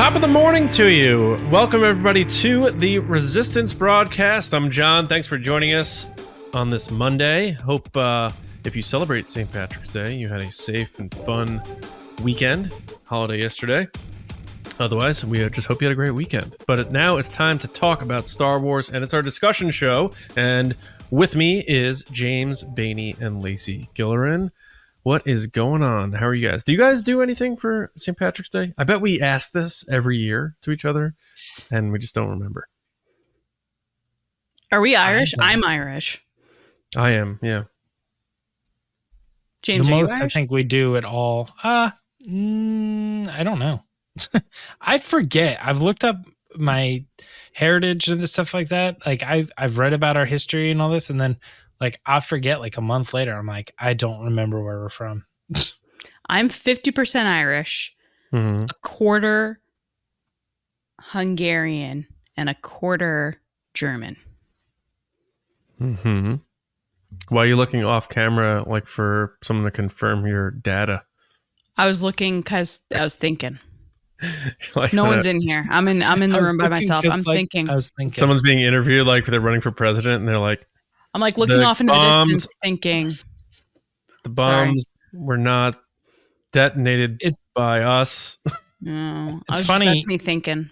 Top of the morning to you. Welcome everybody to the Resistance broadcast. I'm John. Thanks for joining us on this Monday. Hope if you celebrate St. Patrick's Day, you had a safe and fun weekend, holiday yesterday. Otherwise, we just hope you had a great weekend. But now it's time to talk about Star Wars, and it's our discussion show. And with me is James, Baney, and Lacey Gilleran. What is going on? How are you guys? Do you guys do anything for St. Patrick's Day? I bet we ask this every year to each other, and we just don't remember. Are we Irish? I'm Irish. I am, yeah. James, the are you most Irish? I think we do at all. I don't know. I forget. I've looked up my heritage and stuff like that. Like I've read about our history and all this, and then like I forget. Like a month later, I'm like, I don't remember where we're from. I'm 50% Irish, a quarter Hungarian, and a quarter German. Mm-hmm. Why are you looking off camera, like for someone to confirm your data? I was looking because I was thinking. Like No one's in here. I'm in the room by myself. I'm thinking. I was thinking. Someone's being interviewed, like they're running for president, and they're like, I'm like looking off into the distance, thinking. the bombs were not detonated by us. No, It's funny. That's me thinking.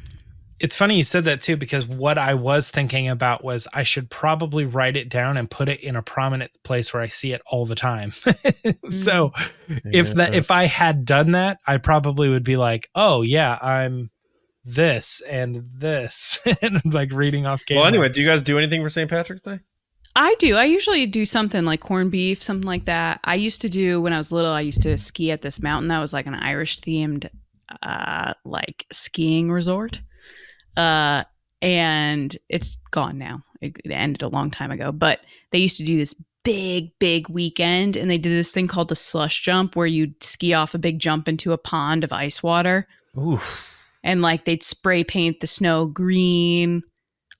It's funny you said that too, because what I was thinking about was I should probably write it down and put it in a prominent place where I see it all the time. So if I had done that, I probably would be like, oh yeah, I'm this and this, and like reading off camera. Well, anyway, do you guys do anything for St. Patrick's Day? I do. I usually do something like corned beef, something like that. I used to do when I was little. I used to ski at this mountain that was like an Irish themed, like skiing resort. And it's gone now. It ended a long time ago, but they used to do this big weekend, and they did this thing called the slush jump where you'd ski off a big jump into a pond of ice water. Oof. And like they'd spray paint the snow green,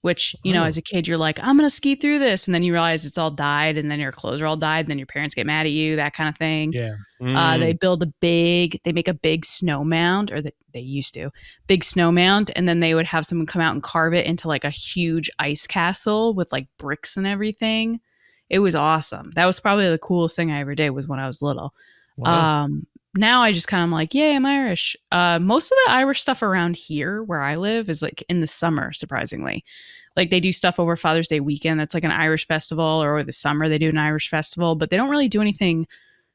which, you know, as a kid, you're like, I'm going to ski through this. And then you realize it's all dyed, and then your clothes are all dyed, and then your parents get mad at you, that kind of thing. Yeah. They make a big snow mound, or they used to, big snow mound. And then they would have someone come out and carve it into like a huge ice castle with like bricks and everything. It was awesome. That was probably the coolest thing I ever did was when I was little. Wow. Now I just kind of like, yeah, I'm Irish. Most of the Irish stuff around here where I live is like in the summer, surprisingly. Like they do stuff over Father's Day weekend. That's like an Irish festival, or over the summer they do an Irish festival, but they don't really do anything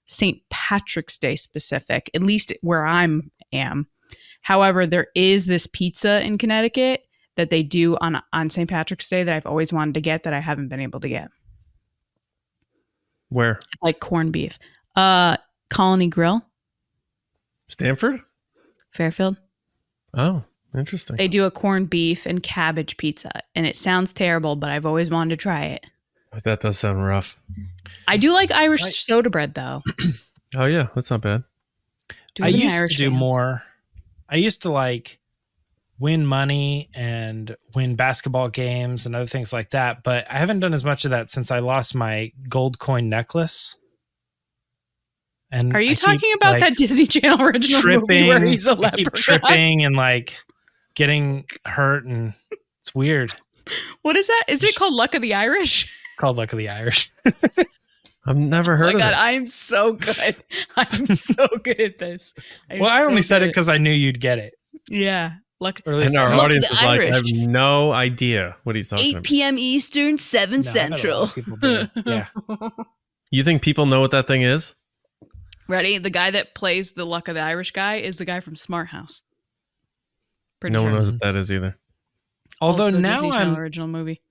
St. Patrick's Day specific, at least where I am. However, there is this pizza in Connecticut that they do on St. Patrick's Day that I've always wanted to get that I haven't been able to get. Where? Like corned beef. Colony Grill. Stanford? Fairfield. Oh, interesting. They do a corned beef and cabbage pizza, and it sounds terrible, but I've always wanted to try it. That does sound rough. I do like Irish soda bread, though. Oh, yeah. That's not bad. I used to do more. I used to like win money and win basketball games and other things like that, but I haven't done as much of that since I lost my gold coin necklace. And are you talking about that Disney Channel original movie where he's a leprechaun? I keep tripping and like getting hurt, and it's weird. What is that? Is it called Luck of the Irish? Called Luck of the Irish. I've never heard of it. I am so good. I'm so good at this. I only said it because I knew you'd get it. Yeah. And our audience is like, I have no idea what he's talking 8 about. 8 p.m. Eastern, 7 Central. Yeah. You think people know what that thing is? Ready? The guy that plays the Luck of the Irish guy is the guy from Smart House. No one knows what that is either. Although now Disney Channel original movie.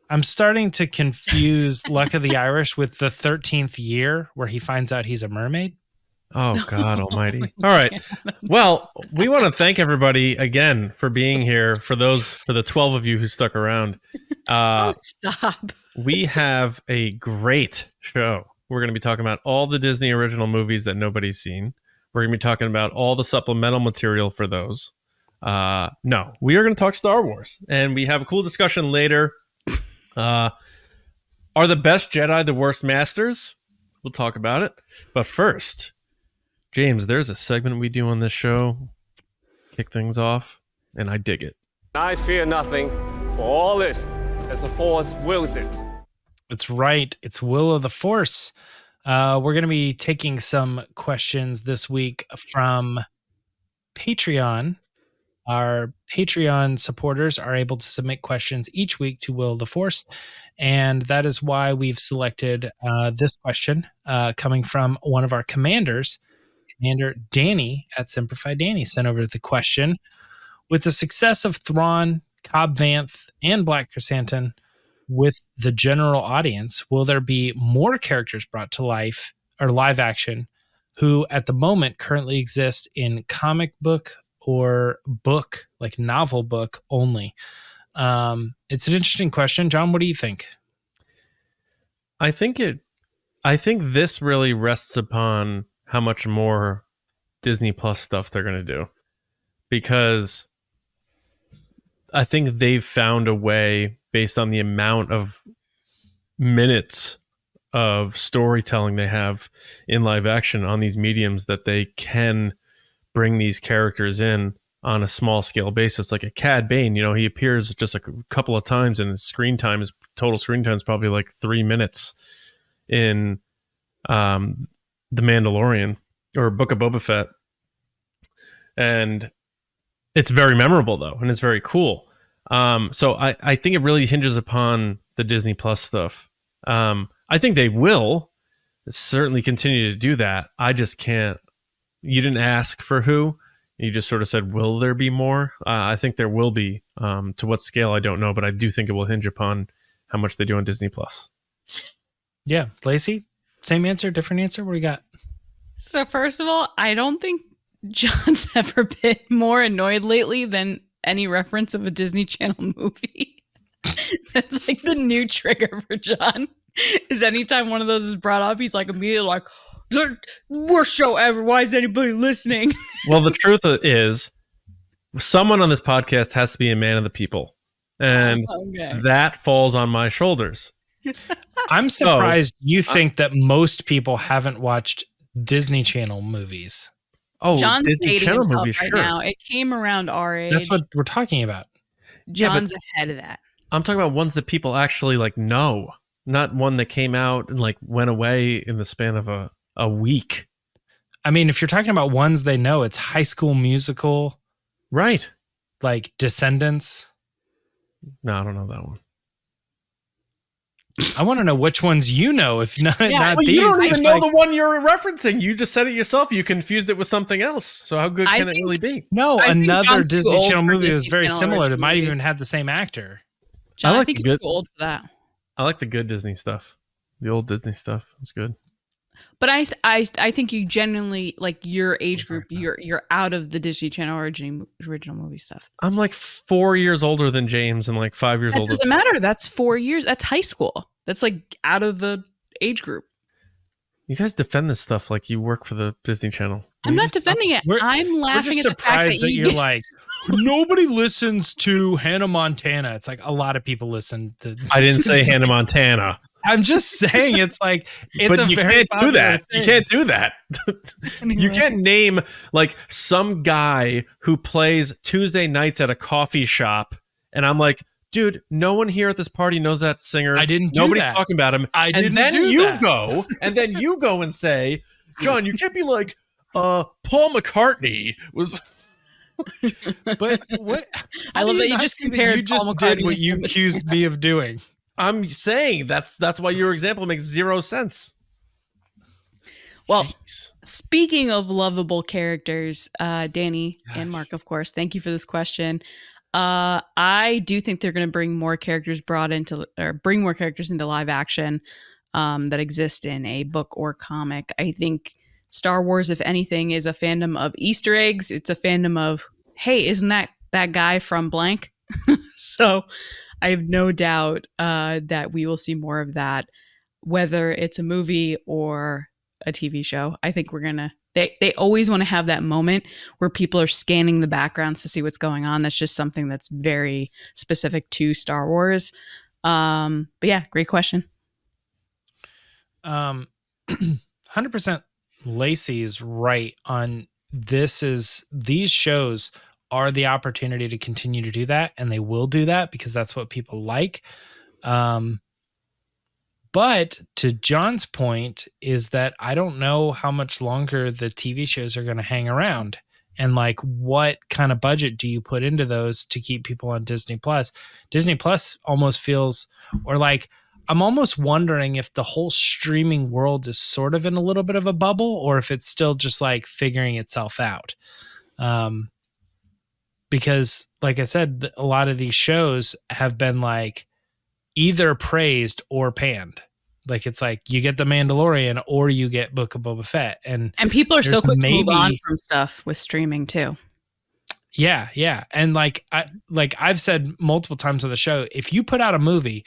I'm starting to confuse Luck of the Irish with the 13th year where he finds out he's a mermaid. Oh, God almighty. All right. Well, we want to thank everybody again for being here. For the 12 of you who stuck around. Stop. We have a great show. We're going to be talking about all the Disney original movies that nobody's seen. We're going to be talking about all the supplemental material for those. No, we are going to talk Star Wars. And we have a cool discussion later. Are the best Jedi the worst masters? We'll talk about it. But first, James, there's a segment we do on this show. kick things off, and I dig it. I fear nothing, for all this, as the Force wills it. It's right. It's will of the Force. We're going to be taking some questions this week from Patreon. Our Patreon supporters are able to submit questions each week to Will of the Force, and that is why we've selected this question coming from one of our commanders. Commander Danny at Semper Fi Danny sent over the question. With the success of Thrawn, Cobb Vanth, and Black Chrysanthemum with the general audience, will there be more characters brought to life or live action who at the moment currently exist in comic book or book, like novel book only? It's an interesting question. John, what do you think? I think this really rests upon how much more Disney Plus stuff they're going to do, because I think they've found a way, based on the amount of minutes of storytelling they have in live action on these mediums, that they can bring these characters in on a small scale basis. Like a Cad Bane, he appears just a couple of times, and his total screen time is probably like 3 minutes in The Mandalorian or Book of Boba Fett. And it's very memorable though, and it's very cool. So I think it really hinges upon the Disney Plus stuff. I think they will certainly continue to do that. I just can't. You didn't ask for who. You just sort of said, will there be more? I think there will be. To what scale, I don't know, but I do think it will hinge upon how much they do on Disney Plus. Yeah. Lacey, same answer, different answer? What do you got? So first of all, I don't think John's ever been more annoyed lately than any reference of a Disney Channel movie. That's like the new trigger for John, is anytime one of those is brought up, he's like immediately like, worst show ever. Why is anybody listening? Well, the truth is, someone on this podcast has to be a man of the people. And that falls on my shoulders. I'm surprised you think that most people haven't watched Disney Channel movies. Oh, John's Disney dating Channel himself movie, right sure. now. It came around our age. That's what we're talking about. John's ahead of that. I'm talking about ones that people actually like know, not one that came out and like went away in the span of a week. I mean, if you're talking about ones they know, it's High School Musical, right? Like Descendants. No, I don't know that one. I want to know which ones you know. If not, not well, these. You don't even know the one you're referencing. You just said it yourself. You confused it with something else. So how good can it really be? No, another Disney Channel movie was very similar. It might even have the same actor. John, I think you're too old for that. I like the good Disney stuff. The old Disney stuff was good. But I think you genuinely, like, your age group, you're out of the Disney Channel original movie stuff. I'm like 4 years older than James and like 5 years older. It doesn't matter. That's 4 years. That's high school. That's like out of the age group. You guys defend this stuff like you work for the Disney Channel. I'm not defending it. I'm laughing at the fact that you're like, nobody listens to Hannah Montana. It's like a lot of people listen to. I didn't say Hannah Montana. I'm just saying it's like it's but a you very can't do that. thing. You can't do that. You can't name like some guy who plays Tuesday nights at a coffee shop, and I'm like, dude, no one here at this party knows that singer. I didn't do Nobody's that. talking about him. I didn't then do you that. go, and then you go and say, John, you can't be like, Paul McCartney was. But what? I love that you just compared. You just did what you accused me of doing. I'm saying that's why your example makes zero sense. Well, speaking of lovable characters, Danny and Mark, of course, thank you for this question. I do think they're going to bring more characters into live action that exist in a book or comic. I think Star Wars, if anything, is a fandom of Easter eggs. It's a fandom of, hey, isn't that guy from blank? So I have no doubt that we will see more of that, whether it's a movie or a TV show. I think we're gonna. They always want to have that moment where people are scanning the backgrounds to see what's going on. That's just something that's very specific to Star Wars. But yeah, great question. 100% Lacey's right on this. These shows are the opportunity to continue to do that, and they will do that because that's what people like. But to John's point is that I don't know how much longer the TV shows are going to hang around, and like what kind of budget do you put into those to keep people on Disney Plus? Disney Plus almost feels, or like, I'm almost wondering if the whole streaming world is sort of in a little bit of a bubble, or if it's still just like figuring itself out. Because like I said, a lot of these shows have been like either praised or panned. Like it's like you get The Mandalorian or you get Book of Boba Fett, and people are so quick to move on from stuff with streaming too. Yeah, and I've said multiple times on the show, if you put out a movie,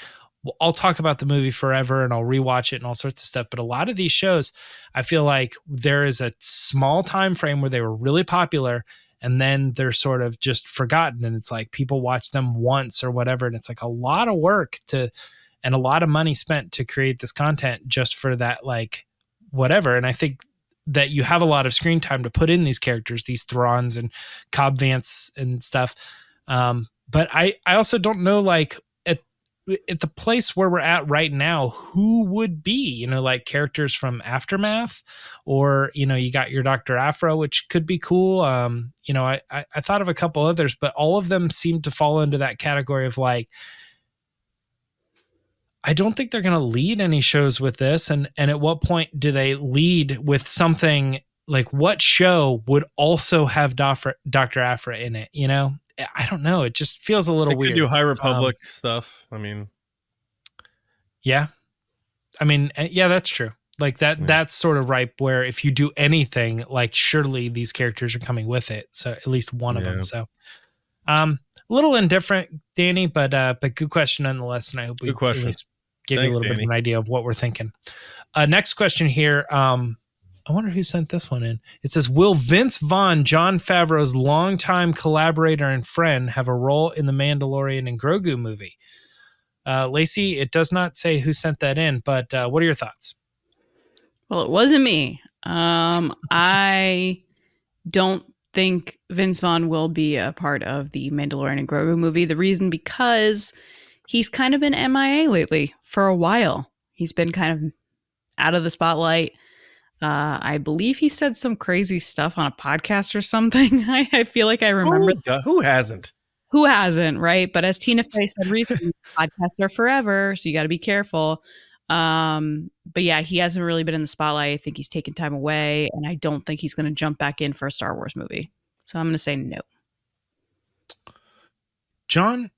I'll talk about the movie forever and I'll rewatch it and all sorts of stuff. But a lot of these shows, I feel like there is a small time frame where they were really popular, and then they're sort of just forgotten, and it's like people watch them once or whatever, and it's like a lot of work and a lot of money spent to create this content just for that, like whatever. And I think that you have a lot of screen time to put in these characters, these Throns and Cobb Vanth and stuff. But I also don't know, like at the place where we're at right now, who would be, like characters from Aftermath, or, you got your Dr. Aphra, which could be cool. I thought of a couple others, but all of them seem to fall into that category of like, I don't think they're going to lead any shows with this. And at what point do they lead with something like, what show would also have Dr. Aphra in it? I don't know. It just feels a little weird. Could do High Republic stuff. I mean, yeah, that's true. Like that's sort of ripe where if you do anything, like surely these characters are coming with it. So at least one of them. So, a little indifferent, Danny, but good question nonetheless. And I hope we at least give you a little bit of an idea of what we're thinking. Next question here. I wonder who sent this one in. It says, will Vince Vaughn, Jon Favreau's longtime collaborator and friend, have a role in the Mandalorian and Grogu movie? Lacey, it does not say who sent that in, but what are your thoughts? Well, it wasn't me. I don't think Vince Vaughn will be a part of the Mandalorian and Grogu movie. The reason because he's kind of been MIA lately for a while. He's been kind of out of the spotlight. I believe he said some crazy stuff on a podcast or something. I feel like I remember. Who hasn't? Who hasn't, right? But as Tina Fey said recently, podcasts are forever, so you got to be careful. But yeah, he hasn't really been in the spotlight. I think he's taken time away, and I don't think he's going to jump back in for a Star Wars movie. So I'm going to say no. John,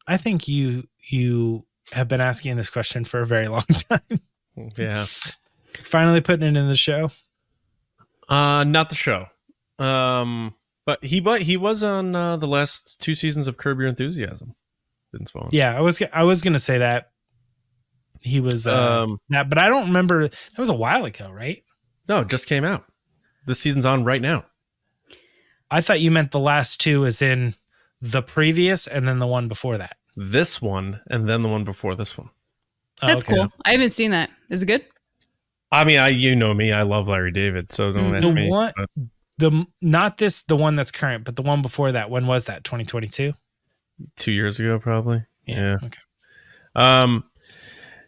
I think you have been asking this question for a very long time. Yeah. Finally putting it in the show. Not the show. But he was on the last 2 seasons of Curb Your Enthusiasm. Vince Vaughn. Yeah, I was going to say that he was that, but I don't remember. That was a while ago, right? No, it just came out. This season's on right now. I thought you meant the last 2 as in the previous and then the one before that. This one and then the one before this one. That's cool. I haven't seen that. Is it good? I mean, you know me. I love Larry David, so don't ask me. The one that's current, but the one before that. When was that? 2022? 2 years ago, probably. Yeah. Okay.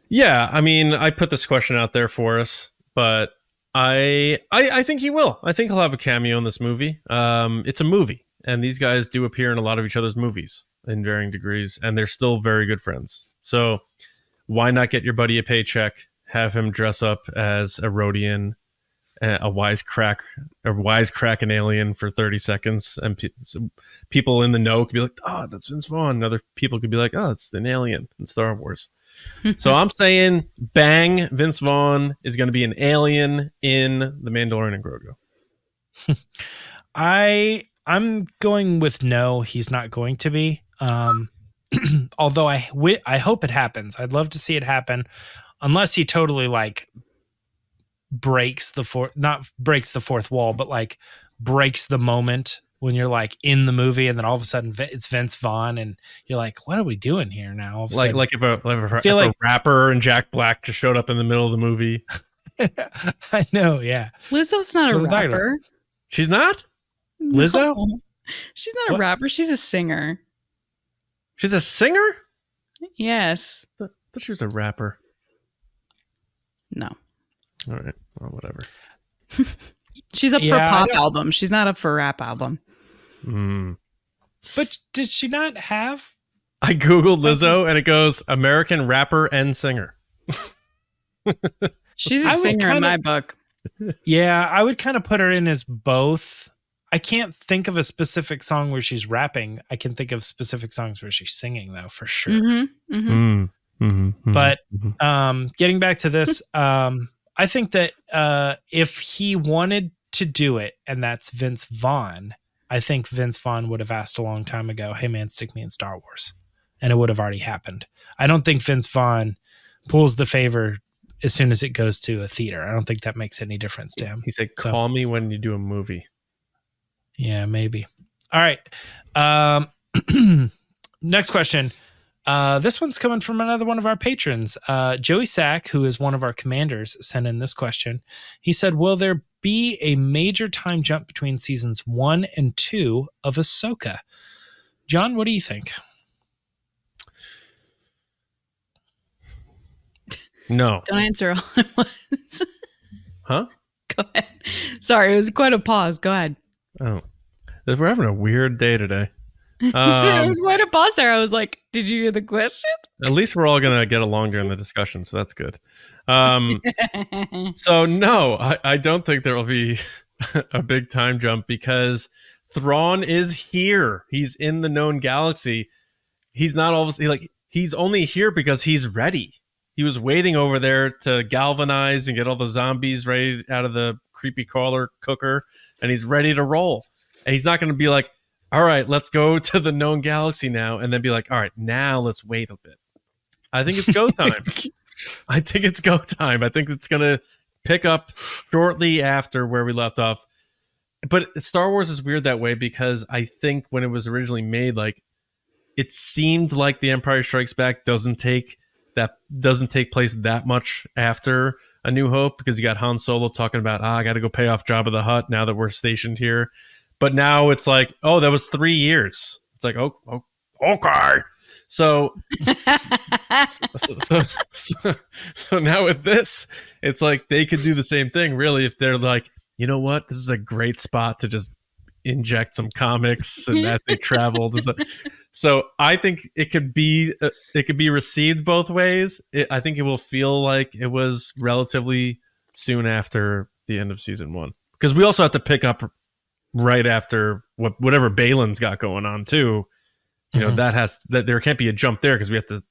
Yeah. I mean, I put this question out there for us, but I think he will. I think he'll have a cameo in this movie. It's a movie, and these guys do appear in a lot of each other's movies in varying degrees, and they're still very good friends. So why not get your buddy a paycheck? Have him dress up as a Rhodian, a wisecracking alien for 30 seconds, and people in the know could be like, "Oh, that's Vince Vaughn." And other people could be like, "Oh, it's an alien in Star Wars." So I'm saying, bang! Vince Vaughn is going to be an alien in The Mandalorian and Grogu. I'm going with no. He's not going to be. Although I hope it happens. I'd love to see it happen. Unless he totally like breaks the fourth wall, but like breaks the moment when you're like in the movie, and then all of a sudden it's Vince Vaughn, and you're like, "What are we doing here now?" If a rapper and Jack Black just showed up in the middle of the movie. I know, yeah. Lizzo's not a rapper. She's not? Lizzo? She's not a What? rapper. She's a singer. She's a singer? Yes. I thought she was a rapper. No. All right. Well, whatever. She's up for Yeah, a I pop don't- album. She's not up for a rap album. But did she not have? I Googled Lizzo and it goes American rapper and singer. She's a I was singer in kinda- my book. Yeah, I would kind of put her in as both. I can't think of a specific song where she's rapping. I can think of specific songs where she's singing, though, for sure. Mm-hmm. Mm-hmm. But getting back to this, I think that if he wanted to do it, and that's Vince Vaughn, I think Vince Vaughn would have asked a long time ago, hey man, stick me in Star Wars. And it would have already happened. I don't think Vince Vaughn pulls the favor as soon as it goes to a theater. I don't think that makes any difference to him. He said, call me when you do a movie. Yeah, maybe. All right. Next question. This one's coming from another one of our patrons. Joey Sack, who is one of our commanders, sent in this question. He said, will there be a major time jump between seasons 1 and 2 of Ahsoka? John, what do you think? No. Don't answer all at once. Huh? Go ahead. Sorry, it was quite a pause. Go ahead. Oh. We're having a weird day today. There was quite a pause there. I was like, did you hear the question? At least we're all going to get along during the discussion, so that's good. So no, I don't think there will be a big time jump because Thrawn is here. He's in the known galaxy. He's not obviously like he's only here because he's ready. He was waiting over there to galvanize and get all the zombies ready out of the creepy crawler cooker, and he's ready to roll. And he's not going to be like, all right, let's go to the known galaxy now, and then be like, all right, now let's wait a bit. I think it's go time. I think it's go time. I think it's going to pick up shortly after where we left off. But Star Wars is weird that way because I think when it was originally made, like it seemed like The Empire Strikes Back doesn't take place that much after A New Hope because you got Han Solo talking about, I got to go pay off Jabba the Hutt now that we're stationed here. But now it's like, oh, that was 3 years. It's like, oh okay. So now with this, it's like they could do the same thing, really, if they're like, you know what, this is a great spot to just inject some comics and that they traveled. So I think it could be received both ways. I think it will feel like it was relatively soon after the end of season 1 because we also have to pick up right after whatever Balin's got going on too. You know, that there can't be a jump there because we have to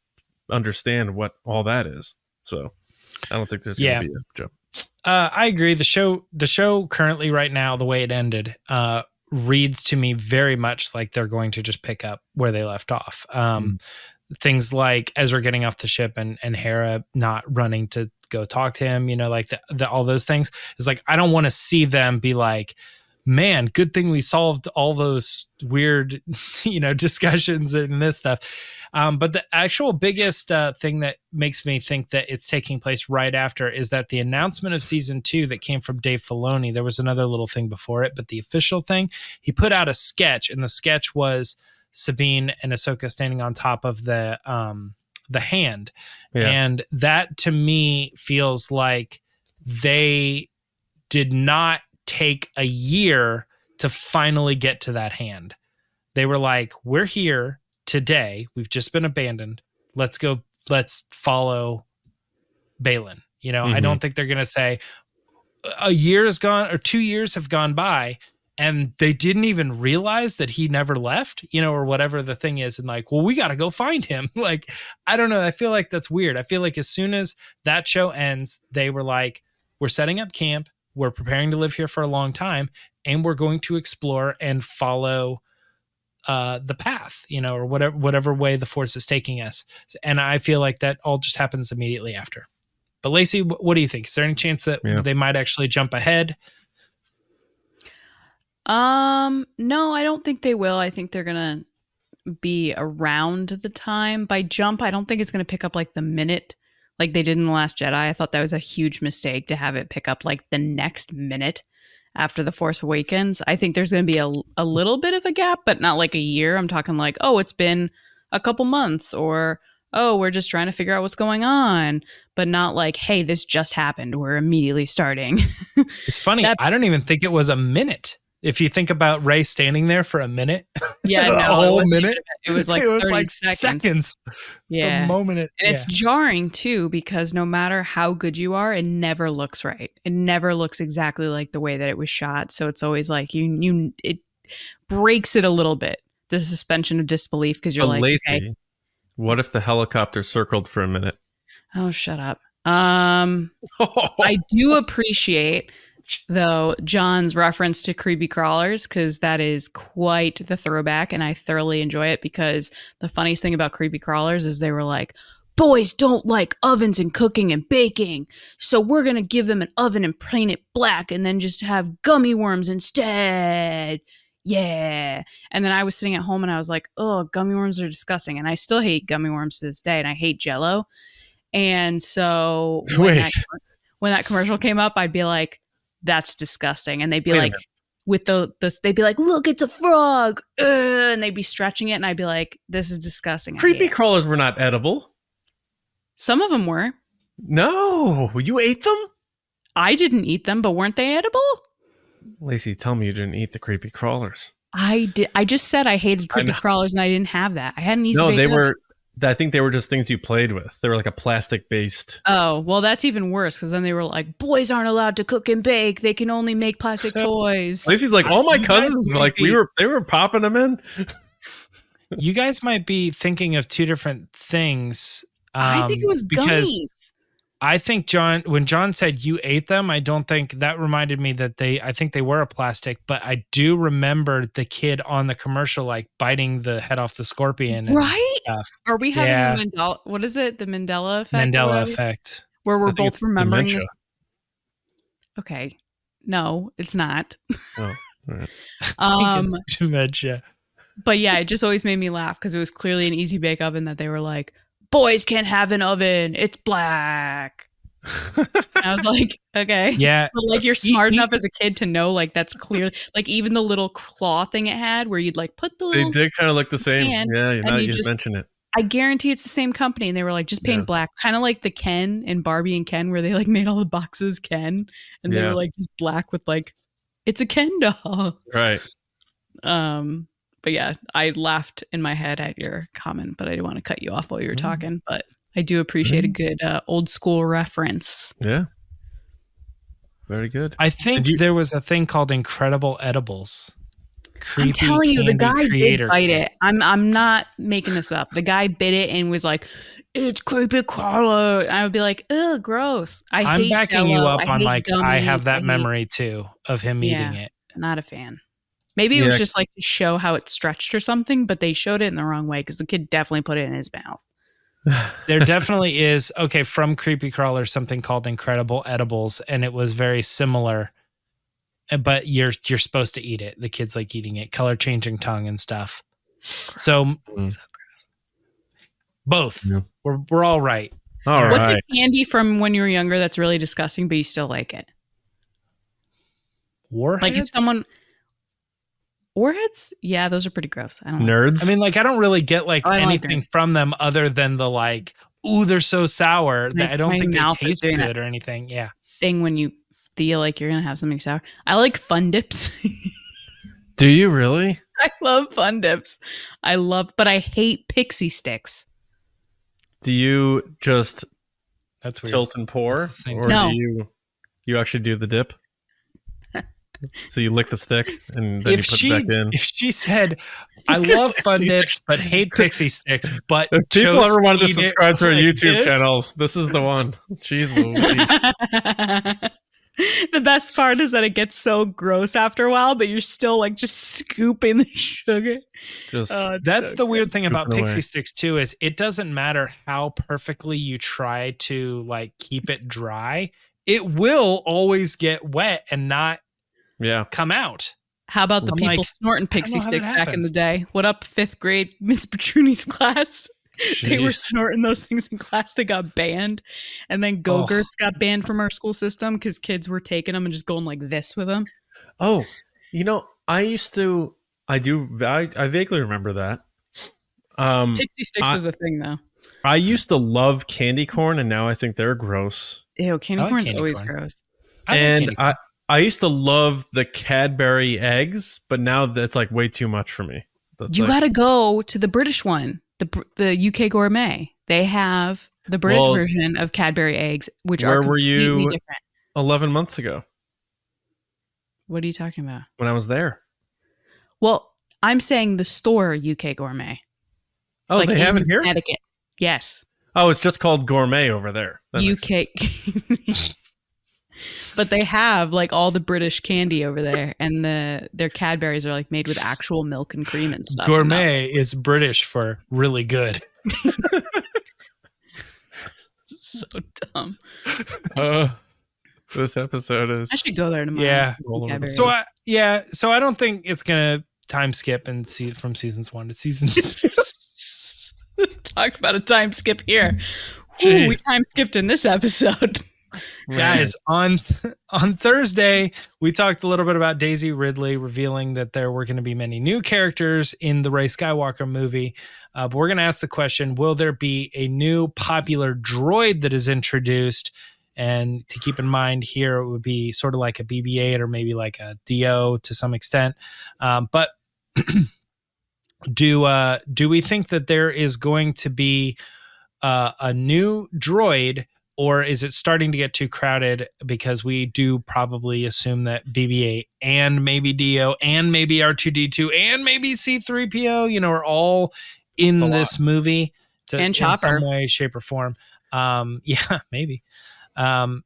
understand what all that is. So I don't think there's going to be a jump. I agree. The show currently right now, the way it ended, reads to me very much like they're going to just pick up where they left off. Things like Ezra getting off the ship and Hera not running to go talk to him, you know, like all those things. It's like, I don't want to see them be like, man, good thing we solved all those weird, you know, discussions and this stuff. But the actual biggest thing that makes me think that it's taking place right after is that the announcement of season 2 that came from Dave Filoni, there was another little thing before it, but the official thing, he put out a sketch, and the sketch was Sabine and Ahsoka standing on top of the hand. Yeah. And that to me feels like they did not take a year to finally get to that hand. They were like, we're here today. We've just been abandoned. Let's go. Let's follow Balin. You know, I don't think they're going to say a year is gone or 2 years have gone by and they didn't even realize that he never left, you know, or whatever the thing is. And like, well, we got to go find him. Like, I don't know. I feel like that's weird. I feel like as soon as that show ends, they were like, we're setting up camp. We're preparing to live here for a long time, and we're going to explore and follow the path, you know, or whatever way the Force is taking us. And I feel like that all just happens immediately after. But Lacey, what do you think? Is there any chance that they might actually jump ahead? No, I don't think they will. I think they're going to be around the time. By jump, I don't think it's going to pick up like the minute like they did in The Last Jedi. I thought that was a huge mistake to have it pick up like the next minute after The Force Awakens. I think there's going to be a little bit of a gap, but not like a year. I'm talking like, oh, it's been a couple months, or oh, we're just trying to figure out what's going on, but not like, hey, this just happened, we're immediately starting. It's funny. I don't even think it was a minute. If you think about Rey standing there for a minute, Yeah, no, a whole minute, it was like 30 seconds. Yeah, the moment it's jarring too, because no matter how good you are, it never looks right. It never looks exactly like the way that it was shot. So it's always like it breaks it a little bit, the suspension of disbelief, because you're like, Lacey, okay, what if the helicopter circled for a minute? oh, shut up. I do appreciate, though, John's reference to creepy crawlers, because that is quite the throwback, and I thoroughly enjoy it, because the funniest thing about creepy crawlers is they were like, boys don't like ovens and cooking and baking, so we're going to give them an oven and paint it black and then just have gummy worms instead. Yeah. And then I was sitting at home and I was like, oh, gummy worms are disgusting. And I still hate gummy worms to this day, and I hate Jell-O. And so when that commercial came up, I'd be like, that's disgusting. And they'd be like, they'd be like, look, it's a frog. And they'd be stretching it. And I'd be like, this is disgusting. Creepy crawlers were not edible. Some of them were. No, you ate them? I didn't eat them, but weren't they edible? Lacey, tell me you didn't eat the creepy crawlers. I did. I just said I hated creepy crawlers, and I didn't have that. I hadn't eaten. No, they were. I think they were just things you played with. They were like a plastic based. Oh, well, that's even worse, because then they were like, boys aren't allowed to cook and bake. They can only make plastic toys. Lacey's like, all my cousins were like, they were popping them in. You guys might be thinking of two different things. I think it was gummies. I think when John said you ate them, I don't think that reminded me that I think they were a plastic, but I do remember the kid on the commercial, like biting the head off the scorpion. Right? Stuff. Are we having the Mandela? What is it? The Mandela effect? Mandela effect. Where we're both remembering dementia. this. Okay. No, it's not. Oh, all right. I think it's dementia. But yeah, it just always made me laugh, because it was clearly an easy bake oven that they were like, boys can't have an oven. It's black. I was like, okay. Yeah. But like, you're smart enough as a kid to know, like, that's clear. Like, even the little claw thing it had where you'd like put the little. They did kind of look the same. Yeah, now you just mention it. I guarantee it's the same company. And they were like, just paint black. Kind of like the Ken and Barbie and Ken, where they like made all the boxes Ken. And they were like just black with like, it's a Ken doll. Right. But yeah, I laughed in my head at your comment, but I didn't want to cut you off while you were talking. But I do appreciate a good old school reference. Yeah. Very good. I think there was a thing called Incredible Edibles. I'm telling you, the guy did bite it. I'm not making this up. The guy bit it and was like, it's creepy crawler. And I would be like, ugh, gross. I'm backing you up on like, gummies. I have that memory too of him eating it. Not a fan. Maybe it was just like to show how it stretched or something, but they showed it in the wrong way, because the kid definitely put it in his mouth. There definitely is, from Creepy Crawler, something called Incredible Edibles, and it was very similar, but you're supposed to eat it. The kid's like eating it, color changing tongue and stuff. Gross. So gross. Both. Yeah. We're all right. What's a candy from when you were younger that's really disgusting, but you still like it? Warheads? Like if someone... Warheads? Yeah, those are pretty gross. I don't Nerds? I mean, like, I don't really get like anything from them other than the like, ooh, they're so sour. That I don't think they taste good or anything. Yeah. Thing when you feel like you're going to have something sour. I like Fun Dips. Do you really? I love Fun Dips. But I hate Pixie Sticks. Do you just That's weird. tilt and pour? Or do you actually do the dip? So you lick the stick and then you put it back in. If she said, I love Fun Dips, but hate Pixie Sticks, but if people ever wanted to subscribe to our YouTube channel, this is the one. Jeez Louise. The best part is that it gets so gross after a while, but you're still like just scooping the sugar. That's the weird thing about Pixie Sticks too, is it doesn't matter how perfectly you try to like keep it dry. It will always get wet and not come out. How about the people snorting Pixie Sticks back in the day? What up, 5th grade Miss Petruni's class? Jeez. They were snorting those things in class. They got banned. And then Go-Gurts got banned from our school system because kids were taking them and just going like this with them. Oh, I used to. I vaguely remember that. Pixie sticks I, was a thing, though. I used to love candy corn, and now I think they're gross. Ew, candy I like corn's candy always corn. gross. And I used to love the Cadbury eggs, but now that's like way too much for me. That's You like, got to go to the British one, the UK Gourmet. They have the British version of Cadbury eggs, which are where were completely you different. 11 months ago What are you talking about? when I was there? Well, I'm saying the store UK Gourmet. Oh, like they have it here? Connecticut. Yes. Oh, it's just called Gourmet over there. That makes UK. But they have like all the British candy over there, and their Cadburys are like made with actual milk and cream and stuff. Gourmet is British for really good. So dumb. This episode is. I should go there tomorrow. Yeah. Cadbury. So I don't think it's gonna time skip and see from seasons 1 to season 2. Talk about a time skip here. Ooh, we time skipped in this episode. Guys, on Thursday, we talked a little bit about Daisy Ridley revealing that there were going to be many new characters in the Rey Skywalker movie. But we're going to ask the question, will there be a new popular droid that is introduced? And to keep in mind here, it would be sort of like a BB-8 or maybe like a DO to some extent. But do we think that there is going to be a new droid, or is it starting to get too crowded? Because we do probably assume that BB-8 and maybe DO and maybe R2-D2 and maybe C-3PO, are all in this movie and in some Chopper. way, shape, or form. Yeah, maybe. Well,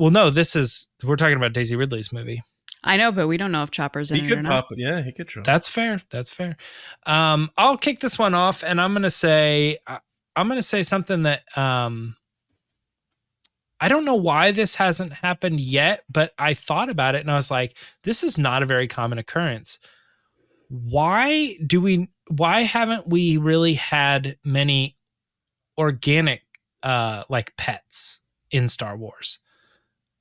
no, we're talking about Daisy Ridley's movie. I know, but we don't know if Chopper's in He it could or not. pop it. Yeah, he could show. That's fair. I'll kick this one off, and I'm gonna say something that I don't know why this hasn't happened yet, but I thought about it and I was like, this is not a very common occurrence. Why haven't we really had many organic like pets in Star Wars?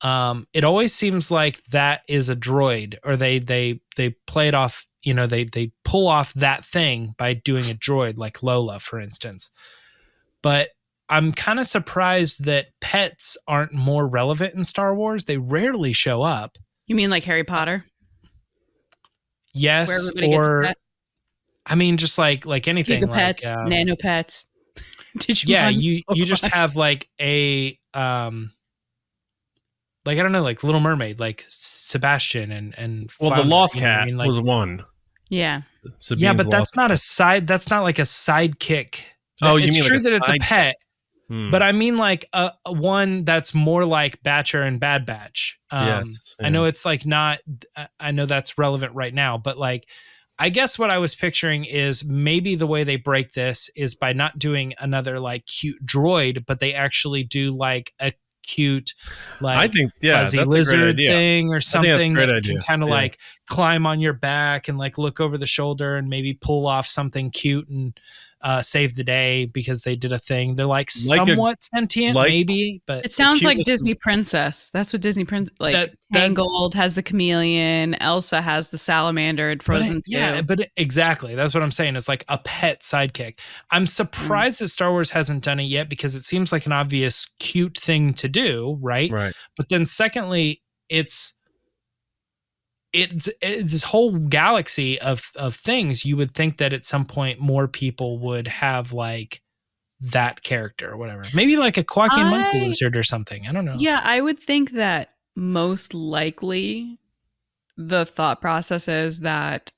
It always seems like that is a droid, or they play it off, they pull off that thing by doing a droid, like Lola, for instance. But I'm kind of surprised that pets aren't more relevant in Star Wars. They rarely show up. You mean like Harry Potter? Yes, Where everybody gets a pet? I mean, just like anything, Giga pets, nano pets. You just have like a like, I don't know, like Little Mermaid, like Sebastian and well, Flounder, the Lost Cat like, was one. Yeah. Sabine's yeah, but that's Lost not Cat. that's not like a sidekick. Oh, you it's mean true like that it's a pet. But I mean like a one that's more like Batcher and Bad Batch. Yes, yeah. I know it's like not, I know that's relevant right now, but like, I guess what I was picturing is maybe the way they break this is by not doing another like cute droid, but they actually do like a cute, like, I think, fuzzy lizard thing or something that can kind of like climb on your back and like look over the shoulder and maybe pull off something cute and save the day because they did a thing. They're like somewhat sentient, maybe, but it sounds like Disney Princess. That's what Disney Princess, like Tangled has the chameleon, Elsa has the salamander, and Frozen too. Yeah, but exactly, that's what I'm saying. It's like a pet sidekick. I'm surprised that Star Wars hasn't done it yet because it seems like an obvious cute thing to do, right? Right. But then secondly, it's this whole galaxy of things. You would think that at some point more people would have like that character or whatever. Maybe like a quacky monkey lizard or something. I don't know. Yeah, I would think that most likely the thought process is that,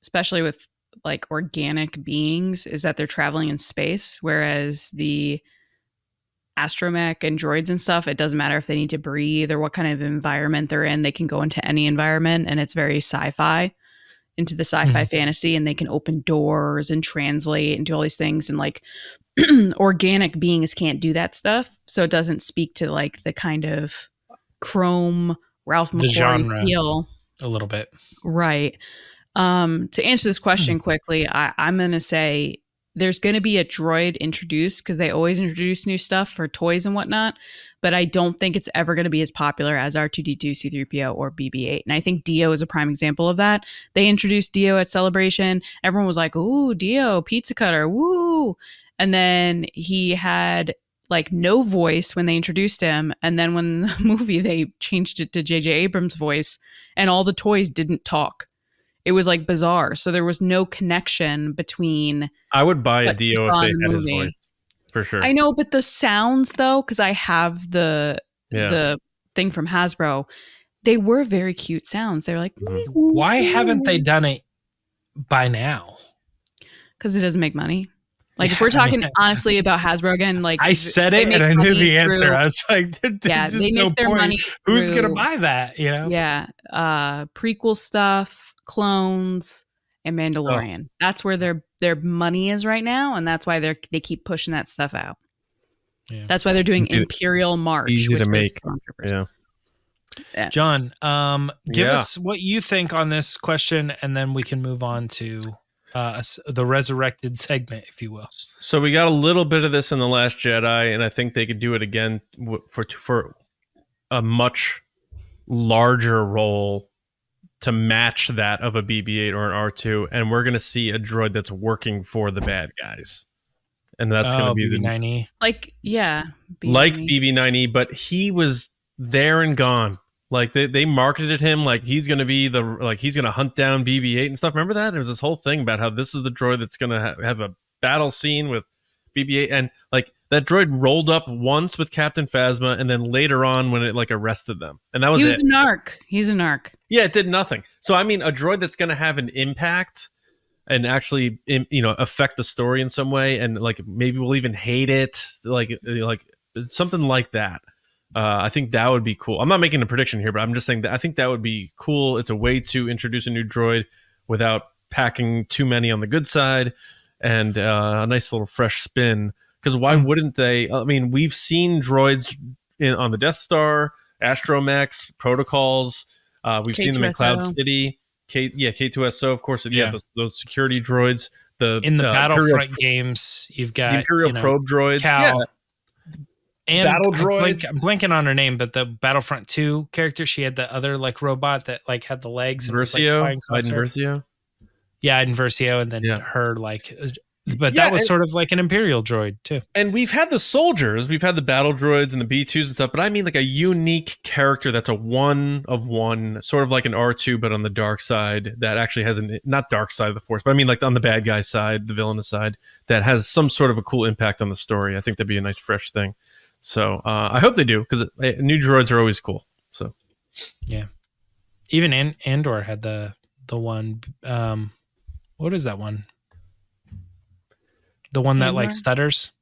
especially with like organic beings, is that they're traveling in space, whereas the astromech and droids and stuff, it doesn't matter if they need to breathe or what kind of environment they're in. They can go into any environment, and it's very sci-fi, into the sci-fi fantasy, and they can open doors and translate and do all these things. And like organic beings can't do that stuff. So it doesn't speak to like the kind of Chrome Ralph McQuarrie feel. A little bit. Right. To answer this question quickly, I'm going to say there's going to be a droid introduced because they always introduce new stuff for toys and whatnot. But I don't think it's ever going to be as popular as R2-D2, C-3PO, or BB-8. And I think Dio is a prime example of that. They introduced Dio at Celebration. Everyone was like, ooh, Dio, pizza cutter, woo. And then he had like no voice when they introduced him. And then when the movie, they changed it to J.J. Abrams' voice and all the toys didn't talk. It was like bizarre. So there was no connection between. I would buy a Dio if they had his voice. For sure. I know, but the sounds though, because I have the thing from Hasbro, they were very cute sounds. They're like, why haven't they done it by now? Because it doesn't make money. Like if we're talking honestly about Hasbro again, like I said it and I knew the answer. I was like, "This is no point. Who's gonna buy that?" You know? Yeah, prequel stuff, clones, and Mandalorian. That's where their money is right now, and that's why they keep pushing that stuff out. Yeah. That's why they're doing Imperial March. Easy to make. Yeah. John, give us what you think on this question, and then we can move on to the resurrected segment, if you will. So we got a little bit of this in The Last Jedi, and I think they could do it again for a much larger role to match that of a BB-8 or an R2, and we're going to see a droid that's working for the bad guys. And that's going to be BB-9E. Like BB-9E, but he was there and gone. Like they marketed him like he's going to be he's going to hunt down BB-8 and stuff. Remember that? There was this whole thing about how this is the droid that's going to have a battle scene with BB-8, and like that droid rolled up once with Captain Phasma, and then later on when it like arrested them, and that was it. He's an arc. Yeah, it did nothing. So I mean, a droid that's going to have an impact and actually affect the story in some way, and like maybe we'll even hate it, like something like that. I think that would be cool. I'm not making a prediction here, but I'm just saying that I think that would be cool. It's a way to introduce a new droid without packing too many on the good side, and a nice little fresh spin. Because why wouldn't they? I mean, we've seen droids on the Death Star, Astromechs, Protocols. We've seen them in Cloud City. K2SO, of course. Yeah, those security droids. In the Battlefront games, you've got the Imperial probe droids. Cal, and battle droids. I'm blanking on her name, but the Battlefront 2 character, she had the other like robot that like had the legs. Versio, and Versio. Yeah, Iden Versio, and then her like. But that was sort of like an Imperial droid too. And we've had the soldiers, we've had the battle droids and the B2s and stuff, but I mean like a unique character that's a one of one, sort of like an R2, but on the dark side, that actually has not dark side of the Force, but I mean like on the bad guy side, the villainous side, that has some sort of a cool impact on the story. I think that'd be a nice fresh thing. So I hope they do, because new droids are always cool. So yeah, even Andor had the one. What is that one? The one that like stutters.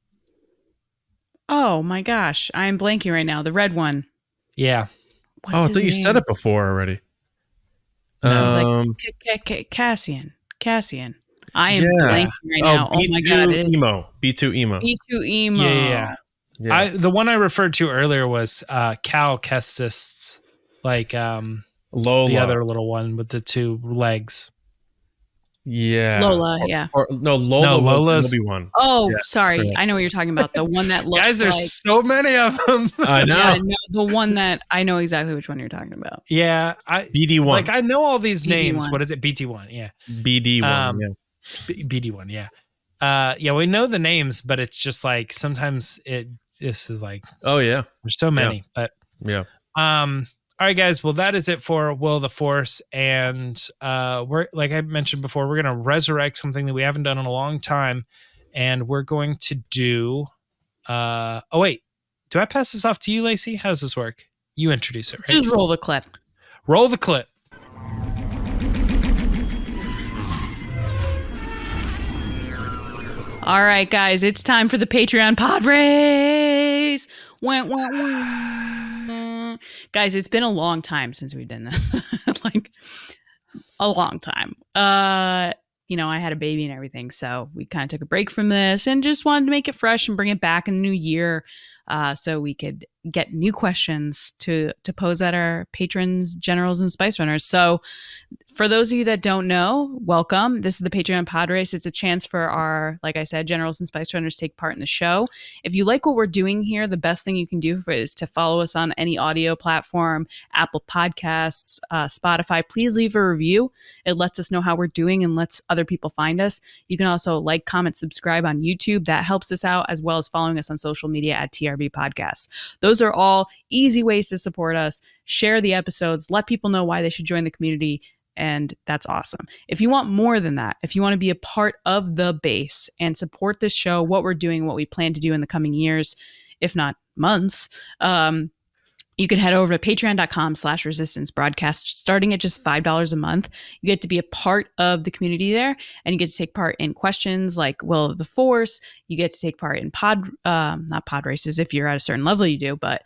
Oh my gosh, I'm blanking right now. The red one. Yeah. I thought you said it before already. No, I was like Cassian. I am blanking right now. Oh my god, B2 Emo. B2 Emo. Yeah. The one I referred to earlier was Cal Kestis, like Lola. The other little one with the two legs. Yeah. Lola, Lola's Obi-Wan. Oh, sorry. Correct. I know what you're talking about. The one that looks Guys, there's so many of them. I know. Yeah, no, the one that I know exactly which one you're talking about. Yeah. BD1. Like I know all these names. BD1. What is it? BT1. Yeah. BD1. BD1. Yeah. Yeah, we know the names, but it's just like sometimes this is like, oh yeah, there's so many, but yeah. All right, guys. Well, that is it for Will of the Force. And we're, like I mentioned before, we're going to resurrect something that we haven't done in a long time. And we're going to do... oh, wait. Do I pass this off to you, Lacey? How does this work? You introduce it, right? Just roll the clip. Roll the clip. All right, guys. It's time for the Patreon pod race. Guys, it's been a long time since we've done this. Like a long time. I had a baby and everything, so we kind of took a break from this and just wanted to make it fresh and bring it back in the new year. so we could get new questions to pose at our patrons, generals, and spice runners. So for those of you that don't know, welcome. This is the Patreon Pod Race. It's a chance for our, like I said, generals and spice runners to take part in the show. If you like what we're doing here, the best thing you can do is to follow us on any audio platform, Apple Podcasts, Spotify. Please leave a review. It lets us know how we're doing and lets other people find us. You can also like, comment, subscribe on YouTube. That helps us out, as well as following us on social media at TRB Podcasts. Those are all easy ways to support us. Share the episodes, let people know why they should join the community, and that's awesome. If you want more than that, if you want to be a part of the base and support this show, what we're doing, what we plan to do in the coming years, if not months, you can head over to patreon.com/resistance broadcast. Starting at just $5 a month, you get to be a part of the community there, and you get to take part in questions like Will of the Force. You get to take part in not pod races. If you're at a certain level, you do, but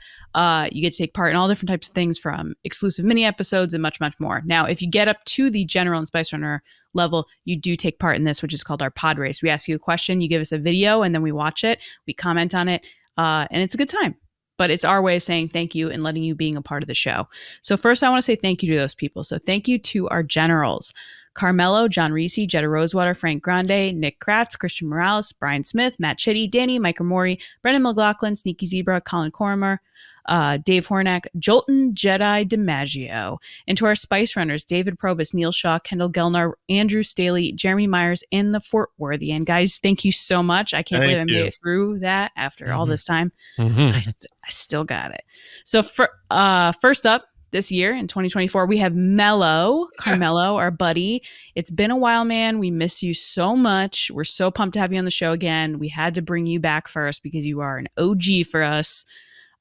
you get to take part in all different types of things, from exclusive mini episodes and much, much more. Now, if you get up to the General and Spice Runner level, you do take part in this, which is called our pod race. We ask you a question, you give us a video, and then we watch it, we comment on it, and it's a good time. But it's our way of saying thank you and letting you being a part of the show. So first, I want to say thank you to those people. So thank you to our generals: Carmelo, John RISI, Jetta Rosewater, Frank Grande, Nick Kratz, Christian Morales, Brian Smith, Matt Chitty, Dani, Mike Rumore, Brennan McLaughlin, Sneaky Zebra, Colin Cormier, Dave Hornack, Jolton, Jedi DiMaggio. And to our Spice Runners: David Probus, Neil Shaw, Kendall Gelner, Andrew Staley, Jeremy Myers, and THEFORTWORTHIAN. Guys, thank you so much. I can't believe I made it through that after all this time. I still got it. So first up this year in 2024, we have MELO, Carmelo, our buddy. It's been a while, man. We miss you so much. We're so pumped to have you on the show again. We had to bring you back first because you are an OG for us.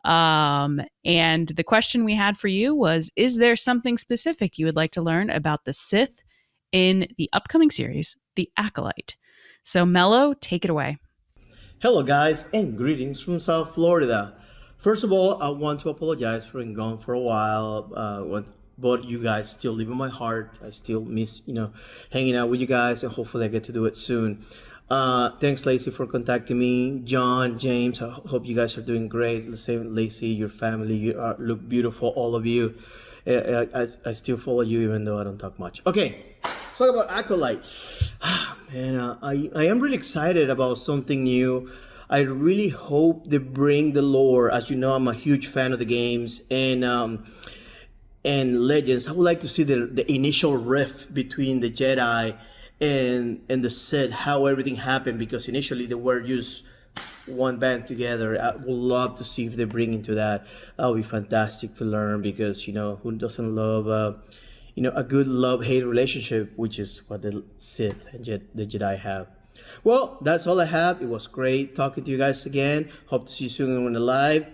And the question we had for you was, is there something specific you would like to learn about the Sith in the upcoming series, The Acolyte? So MELO, take it away. Hello guys, and greetings from South Florida. First of all, I want to apologize for being gone for a while, but you guys still live in my heart. I still miss, hanging out with you guys, and hopefully I get to do it soon. Thanks, Lacey, for contacting me. John, James, I hope you guys are doing great. Lacey, your family, you look beautiful, all of you. I still follow you even though I don't talk much. Okay, let's talk about Acolytes. Man, I am really excited about something new. I really hope they bring the lore. As you know, I'm a huge fan of the games and Legends. I would like to see the initial rift between the Jedi and the Sith, how everything happened, because initially they were just one band together. I would love to see if they bring into that. That would be fantastic to learn, because who doesn't love a good love-hate relationship, which is what the Sith and the Jedi have. Well, that's all I have. It was great talking to you guys again. Hope to see you soon when we're live.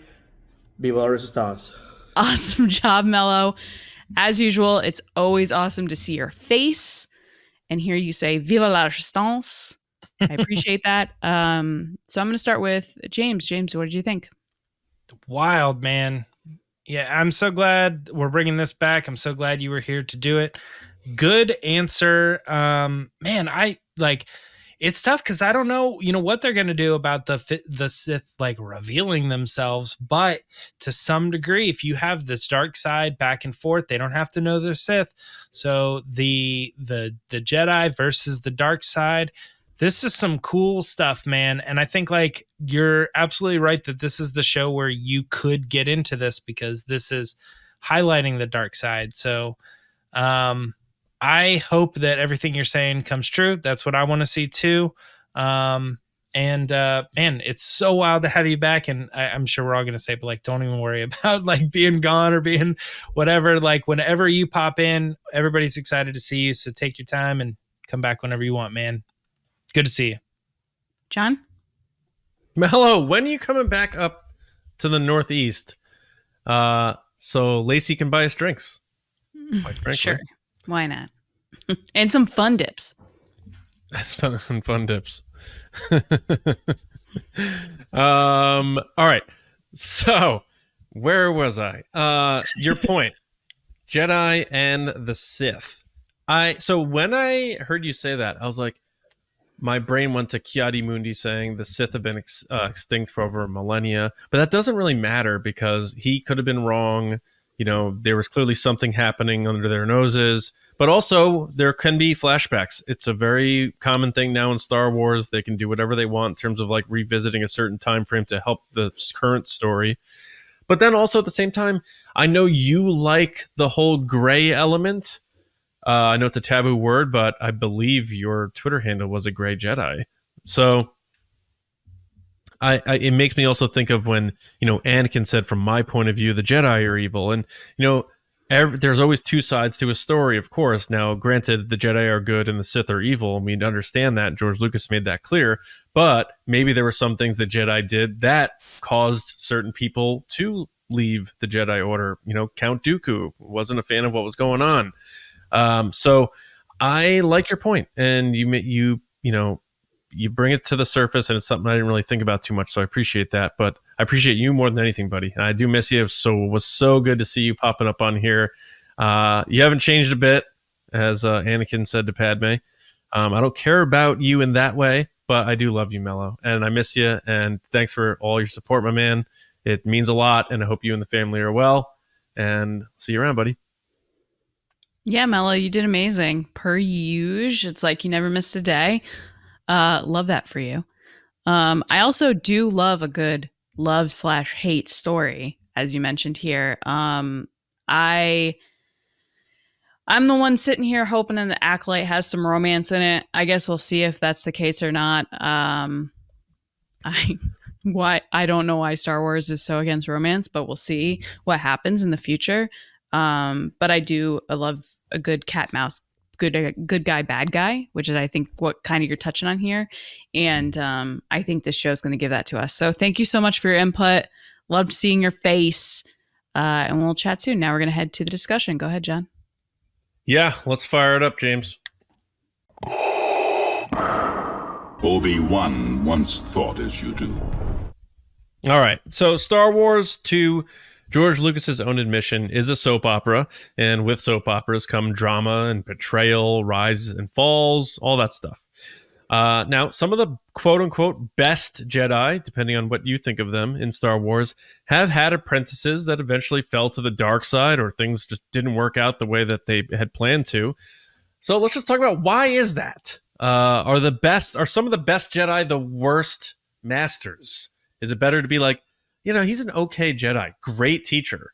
Viva la Resistance. Awesome job, MELO. As usual, it's always awesome to see your face and hear you say Viva la Resistance. I appreciate that. So I'm going to start with James. James, what did you think? Wild, man. Yeah, I'm so glad we're bringing this back. I'm so glad you were here to do it. Good answer. Man, it's tough because I don't know, what they're going to do about the Sith revealing themselves. But to some degree, if you have this dark side back and forth, they don't have to know they're Sith. So the Jedi versus the dark side, this is some cool stuff, man. And I think you're absolutely right that this is the show where you could get into this, because this is highlighting the dark side. So, I hope that everything you're saying comes true. That's what I want to see too. Man, it's so wild to have you back. And I'm sure we're all going to say, but don't even worry about being gone or being whatever. Whenever you pop in, everybody's excited to see you. So take your time and come back whenever you want, man. Good to see you. John? MELO, when are you coming back up to the Northeast? So Lacey can buy us drinks. Quite frankly. Sure. Why not? And some fun dips. Fun dips. All right. So where was I? Your point. Jedi and the Sith. So when I heard you say that, I was like, my brain went to Kiadi Mundi saying the Sith have been extinct for over a millennia, but that doesn't really matter because he could have been wrong. You know, there was clearly something happening under their noses, but also there can be flashbacks. It's a very common thing now in Star Wars. They can do whatever they want in terms of like revisiting a certain time frame to help the current story. But then also at the same time, I know you like the whole gray element. I know it's a taboo word, but I believe your Twitter handle was a gray Jedi. So it makes me also think of when, you know, Anakin said, from my point of view, the Jedi are evil. And, you know, there's always two sides to a story, of course. Now, granted, the Jedi are good and the Sith are evil, and we understand that. George Lucas made that clear. But maybe there were some things that Jedi did that caused certain people to leave the Jedi Order. You know, Count Dooku wasn't a fan of what was going on. So I like your point, and you bring it to the surface, and it's something I didn't really think about too much. So I appreciate that, but I appreciate you more than anything, buddy. And I do miss you. So it was so good to see you popping up on here. You haven't changed a bit, as Anakin said to Padme. I don't care about you in that way, but I do love you, Mello, and I miss you. And thanks for all your support, my man. It means a lot, and I hope you and the family are well. And see you around, buddy. Yeah, Mello, you did amazing. Per usual. It's like you never missed a day. Love that for you. I also do love a good love/hate story, as you mentioned here. I'm the one sitting here hoping that the Acolyte has some romance in it. I guess we'll see if that's the case or not. I don't know why Star Wars is so against romance, but we'll see what happens in the future. But I love a good cat mouse, good guy, bad guy, which is, I think, what kind of you're touching on here. And I think this show is going to give that to us. So thank you so much for your input. Loved seeing your face. And we'll chat soon. Now we're going to head to the discussion. Go ahead, John. Yeah, let's fire it up, James. Obi-Wan once thought as you do. All right. So Star Wars, to George Lucas's own admission, is a soap opera, and with soap operas come drama and betrayal, rise and falls, all that stuff. Now, some of the quote-unquote best Jedi, depending on what you think of them in Star Wars, have had apprentices that eventually fell to the dark side, or things just didn't work out the way that they had planned to. So let's just talk about, why is that? Are some of the best Jedi the worst masters? Is it better to be like, you know, he's an okay Jedi, great teacher,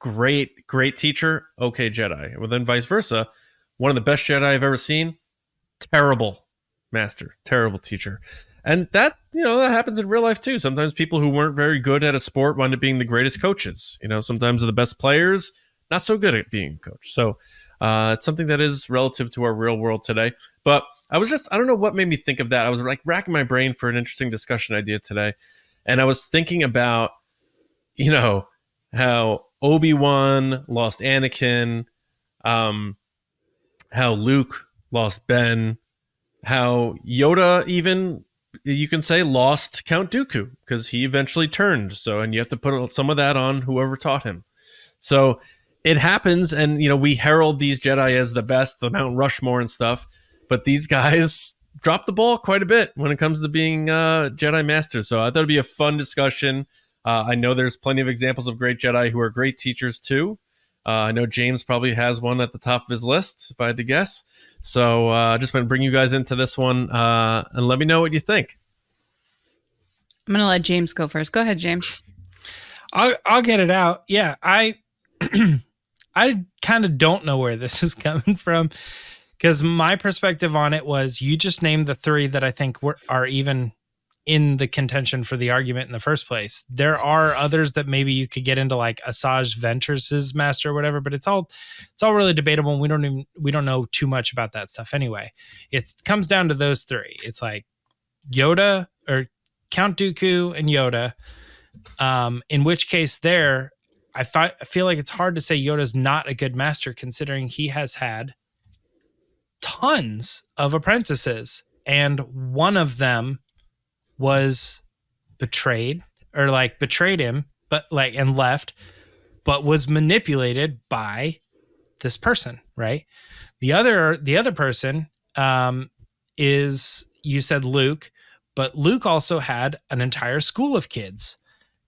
great teacher, okay Jedi? Well, then vice versa, one of the best Jedi I've ever seen, terrible master, terrible teacher. And that, you know, that happens in real life too. Sometimes people who weren't very good at a sport wind up being the greatest coaches. You know, sometimes they're the best players, not so good at being a coach. So it's something that is relative to our real world today. But I don't know what made me think of that. I was like racking my brain for an interesting discussion idea today. And I was thinking about, you know, how Obi-Wan lost Anakin, how Luke lost Ben, how Yoda even, you can say, lost Count Dooku because he eventually turned. So, and you have to put some of that on whoever taught him. So it happens, and, you know, we herald these Jedi as the best, the Mount Rushmore and stuff, but these guys drop the ball quite a bit when it comes to being Jedi Masters. So I thought it'd be a fun discussion. I know there's plenty of examples of great Jedi who are great teachers too. I know James probably has one at the top of his list, if I had to guess. So I just want to bring you guys into this one and let me know what you think. I'm going to let James go first. Go ahead, James. I'll get it out. Yeah, I kind of don't know where this is coming from, because my perspective on it was, you just named the three that I think are even in the contention for the argument in the first place. There are others that maybe you could get into, like Asajj Ventress's master or whatever, but it's all really debatable, and we don't know too much about that stuff anyway. It comes down to those three. It's like Yoda, or Count Dooku and Yoda. In which case I feel like it's hard to say Yoda's not a good master, considering he has had tons of apprentices, and one of them was betrayed him, and left, but was manipulated by this person, right? The other person is, you said Luke, but Luke also had an entire school of kids,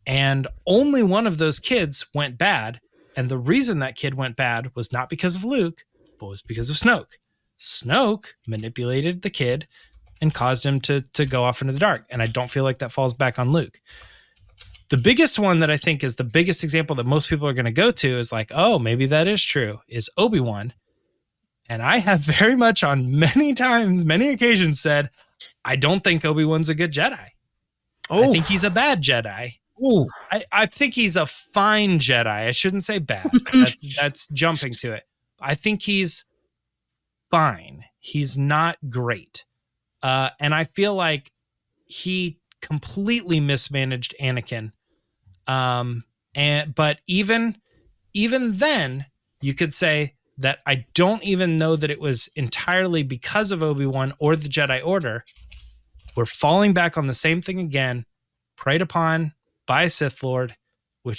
and only one of those kids went bad. And the reason that kid went bad was not because of Luke, but was because of Snoke. Snoke manipulated the kid and caused him to go off into the dark. And I don't feel like that falls back on Luke. The biggest one that I think is the biggest example that most people are going to go to is like, oh, maybe that is true, is Obi-Wan. And I have very much on many occasions said, I don't think Obi-Wan's a good Jedi. I think he's a bad Jedi. Ooh. I think he's a fine Jedi. I shouldn't say bad. That's jumping to it. I think he's fine. He's not great. And I feel like he completely mismanaged Anakin. But even then, you could say that I don't even know that it was entirely because of Obi-Wan or the Jedi Order. We're falling back on the same thing again, preyed upon by a Sith Lord,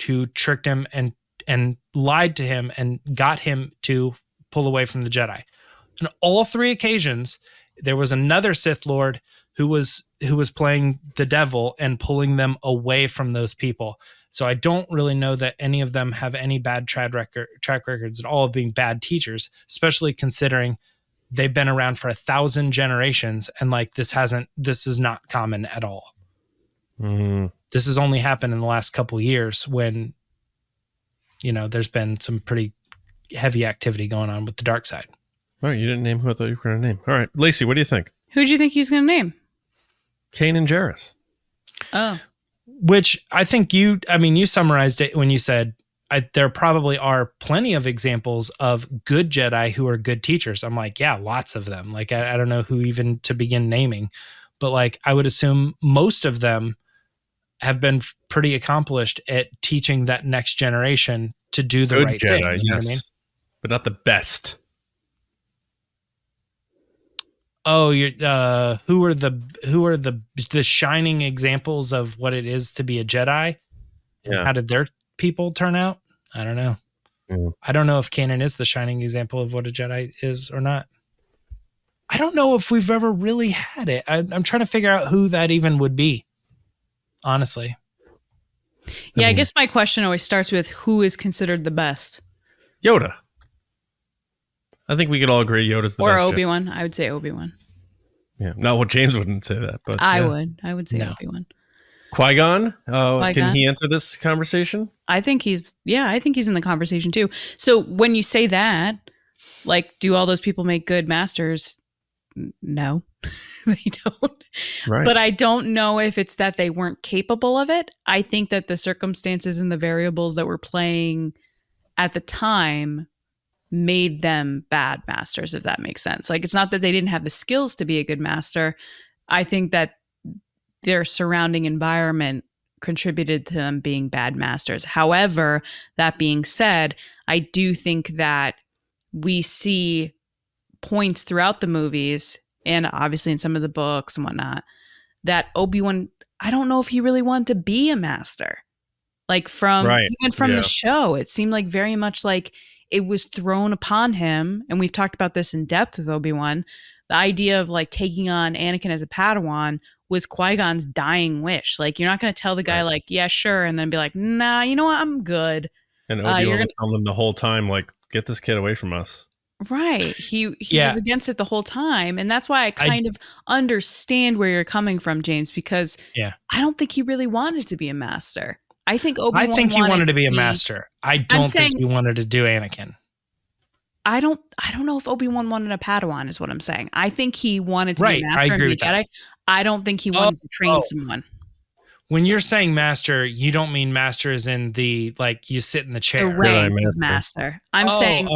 who tricked him and lied to him and got him to pull away from the Jedi. On all three occasions, there was another Sith Lord who was playing the devil and pulling them away from those people. So I don't really know that any of them have any bad track records at all of being bad teachers, especially considering they've been around for 1,000 generations, and like this is not common at all. This has only happened in the last couple of years when, there's been some pretty heavy activity going on with the dark side. Oh, you didn't name who I thought you were going to name. All right, Lacey, what do you think? Who do you think he's going to name? Kanan Jarrus. Oh. Which I think you summarized it when you said there probably are plenty of examples of good Jedi who are good teachers. I'm like, yeah, lots of them. Like, I don't know who even to begin naming, but like, I would assume most of them have been pretty accomplished at teaching that next generation to do the good right Jedi, thing. Yes, What I mean? But not the best. Oh, who are the shining examples of what it is to be a Jedi? And how did their people turn out? I don't know. I don't know if Kanan is the shining example of what a Jedi is or not. I don't know if we've ever really had it. I'm trying to figure out who that even would be, honestly. Yeah, I guess my question always starts with who is considered the best? Yoda. I think we could all agree Yoda's the best. Or Obi-Wan. I would say Obi-Wan. Yeah, not what James wouldn't say that, but I would say Obi-Wan. Qui-Gon? Qui-Gon? Can he answer this conversation? I think he's in the conversation too. So when you say that, like, do all those people make good masters? No, they don't. Right. But I don't know if it's that they weren't capable of it. I think that the circumstances and the variables that were playing at the time made them bad masters, if that makes sense. Like, it's not that they didn't have the skills to be a good master. I think that their surrounding environment contributed to them being bad masters. However, that being said, I do think that we see points throughout the movies and obviously in some of the books and whatnot that Obi-Wan, I don't know if he really wanted to be a master. Like even from the show, it seemed like very much like it was thrown upon him. And we've talked about this in depth with Obi-Wan. The idea of like taking on Anakin as a Padawan was Qui-Gon's dying wish. Like, you're not going to tell the guy like, yeah, sure. And then be like, nah, you know what? I'm good. And Obi-Wan would tell them the whole time, like, get this kid away from us. Right. He was against it the whole time. And that's why I kind of understand where you're coming from, James, because I don't think he really wanted to be a master. I think Obi-Wan he wanted to be a master. I don't think he wanted to do Anakin. I don't know if Obi-Wan wanted a Padawan is what I'm saying. I think he wanted to be a master and be a Jedi. I don't think he wanted to train someone. When you're saying master, you don't mean master as in the, like, you sit in the chair. The rank of master. I'm saying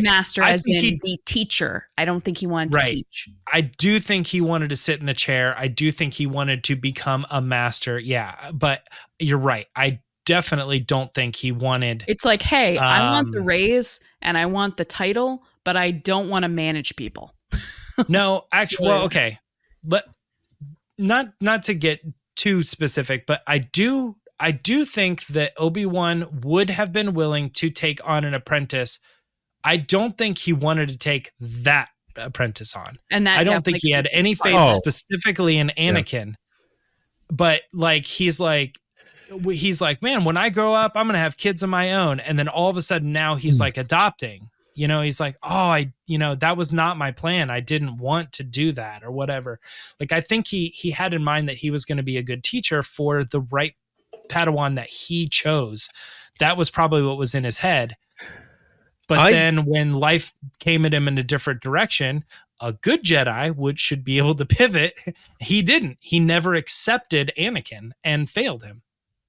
master as in the teacher. I don't think he wanted to teach. I do think he wanted to sit in the chair. I do think he wanted to become a master. Yeah, but you're right. I definitely don't think he wanted. It's like, hey, I want the raise and I want the title, but I don't want to manage people. No, actually, well, okay. But not to get too specific, but I do think that Obi-Wan would have been willing to take on an apprentice. I don't think he wanted to take that apprentice on. And that I don't think definitely he had could be any fun. faith specifically in Anakin, but like he's like, man, when I grow up, I'm gonna have kids of my own, and then all of a sudden now he's like adopting. You know, he's like, oh, that was not my plan. I didn't want to do that or whatever. Like, I think he had in mind that he was going to be a good teacher for the right Padawan that he chose. That was probably what was in his head. But then when life came at him in a different direction, a good Jedi should be able to pivot. He didn't. He never accepted Anakin and failed him.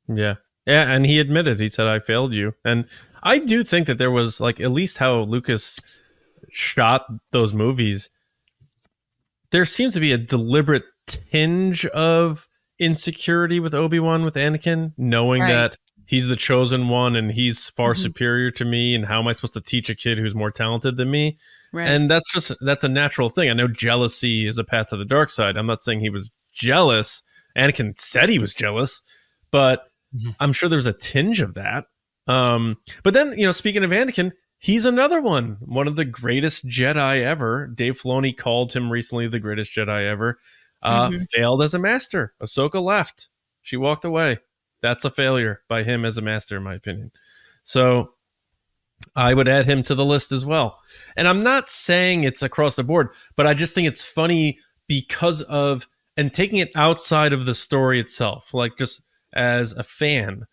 Yeah. Yeah. And he admitted, he said, I failed you. And I do think that there was, like, at least how Lucas shot those movies, there seems to be a deliberate tinge of insecurity with Obi-Wan, with Anakin, knowing that he's the chosen one and he's far superior to me. And how am I supposed to teach a kid who's more talented than me? Right. And that's a natural thing. I know jealousy is a path to the dark side. I'm not saying he was jealous. Anakin said he was jealous, but I'm sure there was a tinge of that. But then, speaking of Anakin, he's another one of the greatest Jedi ever. Dave Filoni called him recently the greatest Jedi ever. Failed as a master. Ahsoka left. She walked away. That's a failure by him as a master, in my opinion. So I would add him to the list as well. And I'm not saying it's across the board, but I just think it's funny because of, and taking it outside of the story itself, like just as a fan,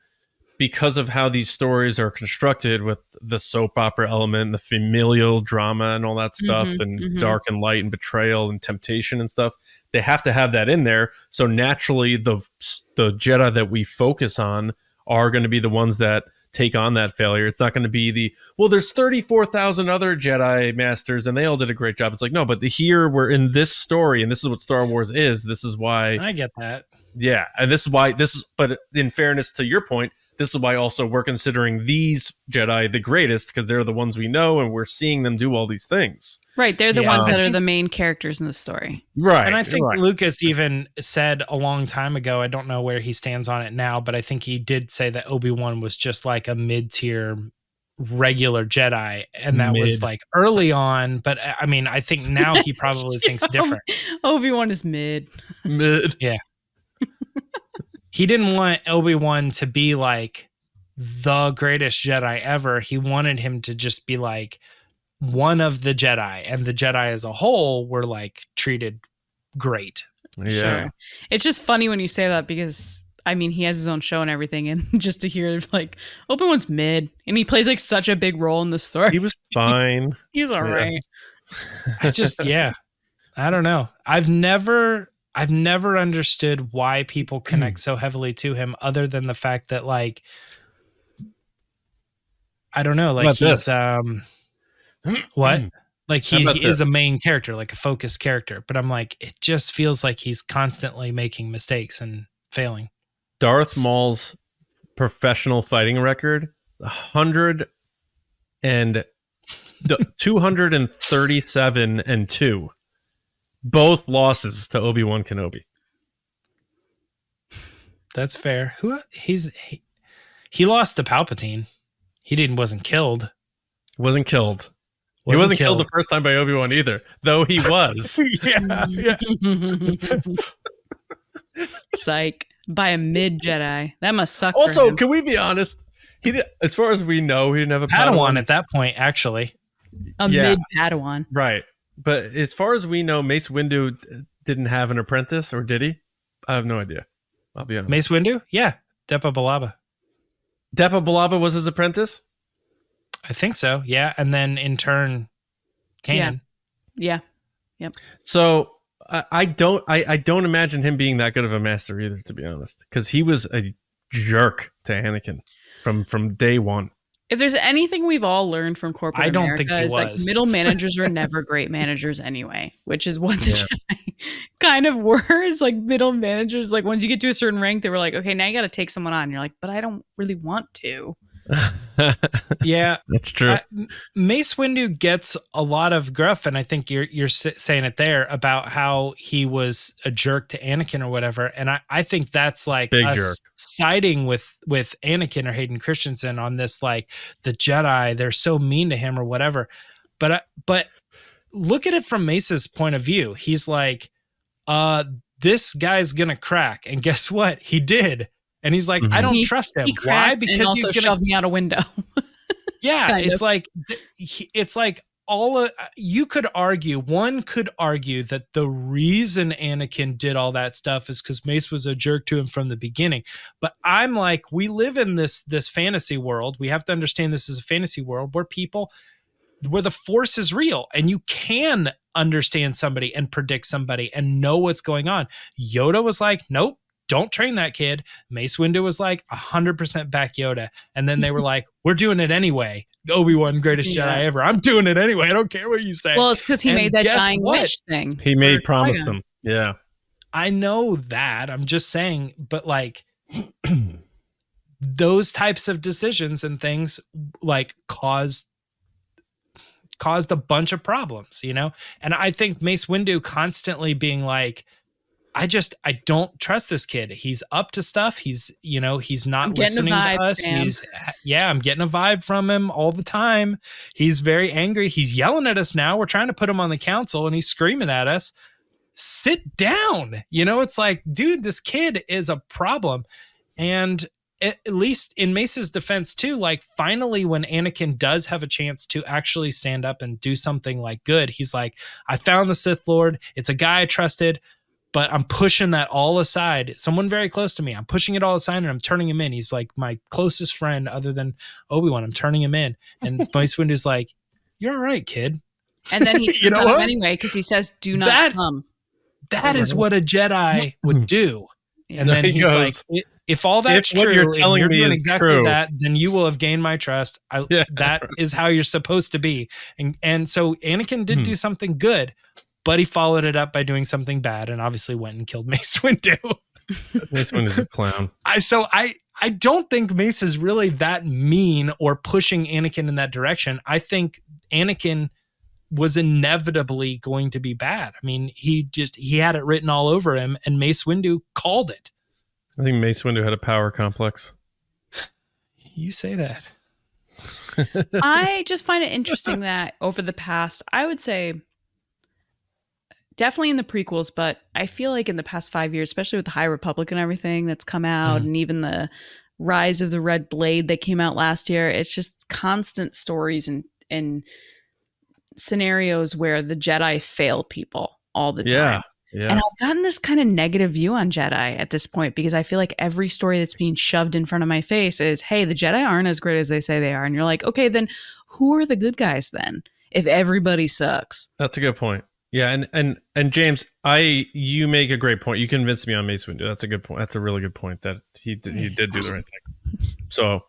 because of how these stories are constructed with the soap opera element, the familial drama and all that stuff, and dark and light and betrayal and temptation and stuff, they have to have that in there. So naturally, the Jedi that we focus on are going to be the ones that take on that failure. It's not going to be there's 34,000 other Jedi masters and they all did a great job. It's like, no, but here we're in this story and this is what Star Wars is. This is why. I get that. Yeah. And this is why but in fairness to your point, this is why also we're considering these Jedi the greatest, because they're the ones we know and we're seeing them do all these things. Right. They're the ones that are the main characters in the story. Right. And I think Lucas even said a long time ago, I don't know where he stands on it now, but I think he did say that Obi-Wan was just like a mid-tier regular Jedi. And that was like early on. But I mean, I think now he probably thinks different. Obi-Wan is mid. Yeah. He didn't want Obi-Wan to be like the greatest Jedi ever. He wanted him to just be like one of the Jedi, and the Jedi as a whole were like treated great. Yeah. Sure. It's just funny when you say that because I mean, he has his own show and everything, and just to hear like Obi-Wan's mid and he plays like such a big role in the story. He was fine. He's all right. I just, I don't know. I've never understood why people connect so heavily to him, other than the fact that, like, I don't know, like he's what? Like he is a main character, like a focused character, but I'm like, it just feels like he's constantly making mistakes and failing. Darth Maul's professional fighting record, 237-2. Both losses to Obi-Wan Kenobi. That's fair. He lost to Palpatine. He wasn't killed. He wasn't killed the first time by Obi-Wan either, though he was. yeah. Psych. By a mid Jedi. That must suck. Also, for him. can we be honest? As far as we know, he didn't have a Padawan at that point, actually. Mid Padawan. Right. But as far as we know, Mace Windu didn't have an apprentice, or did he? I have no idea. I'll be honest. Mace Windu? Yeah. Depa Billaba. Depa Billaba was his apprentice? I think so. Yeah. And then in turn, Kanan. Yeah. Yep. So I don't imagine him being that good of a master either, to be honest, because he was a jerk to Anakin from day one. If there's anything we've all learned from corporate America, is like middle managers are never great managers anyway, which is what the Jedi kind of were. Is like middle managers. Like once you get to a certain rank, they were like, okay, now you got to take someone on. You're like, but I don't really want to. Yeah, that's true. Mace Windu gets a lot of gruff, and I think you're saying it there about how he was a jerk to Anakin or whatever. And I think that's like big us jerk. Siding with Anakin or Hayden Christensen on this, like the Jedi, they're so mean to him or whatever. But look at it from Mace's point of view. He's like, this guy's gonna crack, and guess what? He did. And he's like, I don't trust him. Why? Because and also he's gonna shove me out a window. Yeah, it's like you could argue, one could argue that the reason Anakin did all that stuff is because Mace was a jerk to him from the beginning. But I'm like, we live in this fantasy world. We have to understand this is a fantasy world where the Force is real, and you can understand somebody and predict somebody and know what's going on. Yoda was like, nope. Don't train that kid. Mace Windu was like 100% back Yoda. And then they were like, we're doing it anyway. Obi-Wan, greatest Jedi ever. I'm doing it anyway. I don't care what you say. Well, it's because he made that dying wish thing. He promised him. Yeah. I know that. I'm just saying, but like those types of decisions and things like caused a bunch of problems, you know? And I think Mace Windu constantly being like, I don't trust this kid. He's up to stuff. He's not listening to us. I'm getting a vibe from him all the time. He's very angry. He's yelling at us now. We're trying to put him on the council and he's screaming at us. Sit down. You know, it's like, dude, this kid is a problem. And at least in Mace's defense too, like finally when Anakin does have a chance to actually stand up and do something like good, he's like, I found the Sith Lord. It's a guy I trusted. But I'm pushing that all aside. Someone very close to me. I'm pushing it all aside and I'm turning him in. He's like my closest friend other than Obi-Wan. I'm turning him in. And Mace Windu's like, you're all right, kid. And then he turns on him anyway because he says, do not come. That is what a Jedi would do. And then he's like, if all that's true, what you're telling me is exactly true, that, then you will have gained my trust. That is how you're supposed to be. And so Anakin did do something good. But he followed it up by doing something bad and obviously went and killed Mace Windu. Mace Windu's a clown. I don't think Mace is really that mean or pushing Anakin in that direction. I think Anakin was inevitably going to be bad. I mean, he had it written all over him and Mace Windu called it. I think Mace Windu had a power complex. You say that. I just find it interesting that over the past, I would say, definitely in the prequels, but I feel like in the past 5 years, especially with the High Republic and everything that's come out, and even the Rise of the Red Blade that came out last year, it's just constant stories and scenarios where the Jedi fail people all the time. Yeah. And I've gotten this kind of negative view on Jedi at this point because I feel like every story that's being shoved in front of my face is, hey, the Jedi aren't as great as they say they are. And you're like, okay, then who are the good guys then if everybody sucks? That's a good point. Yeah, and James, you make a great point. You convinced me on Mace Windu. That's a good point. That's a really good point that you did do the right thing. So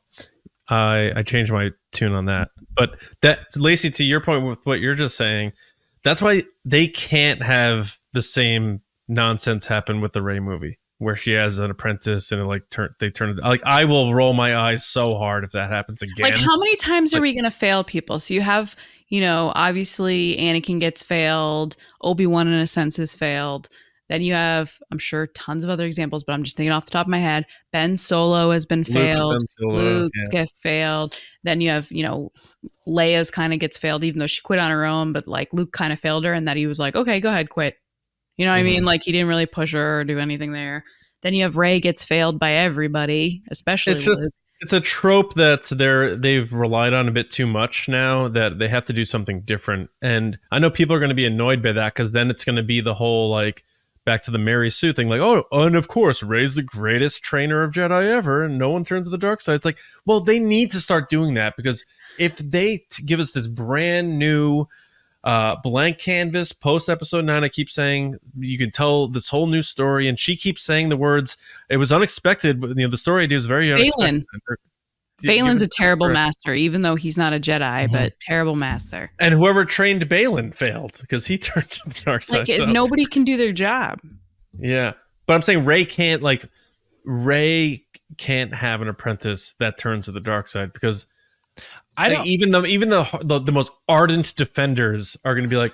I changed my tune on that. But that, Lacey, to your point with what you're just saying, that's why they can't have the same nonsense happen with the Rey movie where she has an apprentice and they turn it like I will roll my eyes so hard if that happens again. Like how many times are we going to fail people? So you have, obviously Anakin gets failed, Obi-Wan in a sense is failed. Then you have, I'm sure, tons of other examples, but I'm just thinking off the top of my head. Ben Solo has been failed. Luke's get failed. Then you have, Leia's kind of gets failed, even though she quit on her own, but like Luke kind of failed her and that he was like, okay, go ahead, quit. You know what I mean? Like he didn't really push her or do anything there. Then you have Rey gets failed by everybody, especially it's a trope that they've relied on a bit too much now that they have to do something different. And I know people are going to be annoyed by that because then it's going to be the whole like back to the Mary Sue thing, like, oh, and of course Rey's the greatest trainer of Jedi ever and no one turns to the dark side. It's like, well, they need to start doing that because if they give us this brand new blank canvas post episode 9, I keep saying you can tell this whole new story, and she keeps saying the words, it was unexpected, but the story idea was very unexpected. Balin's a terrible master, even though he's not a Jedi, but terrible master. And whoever trained Balin failed because he turned to the dark side. Like, nobody can do their job. Yeah, but I'm saying Rey can't have an apprentice that turns to the dark side because even the most ardent defenders are going to be like,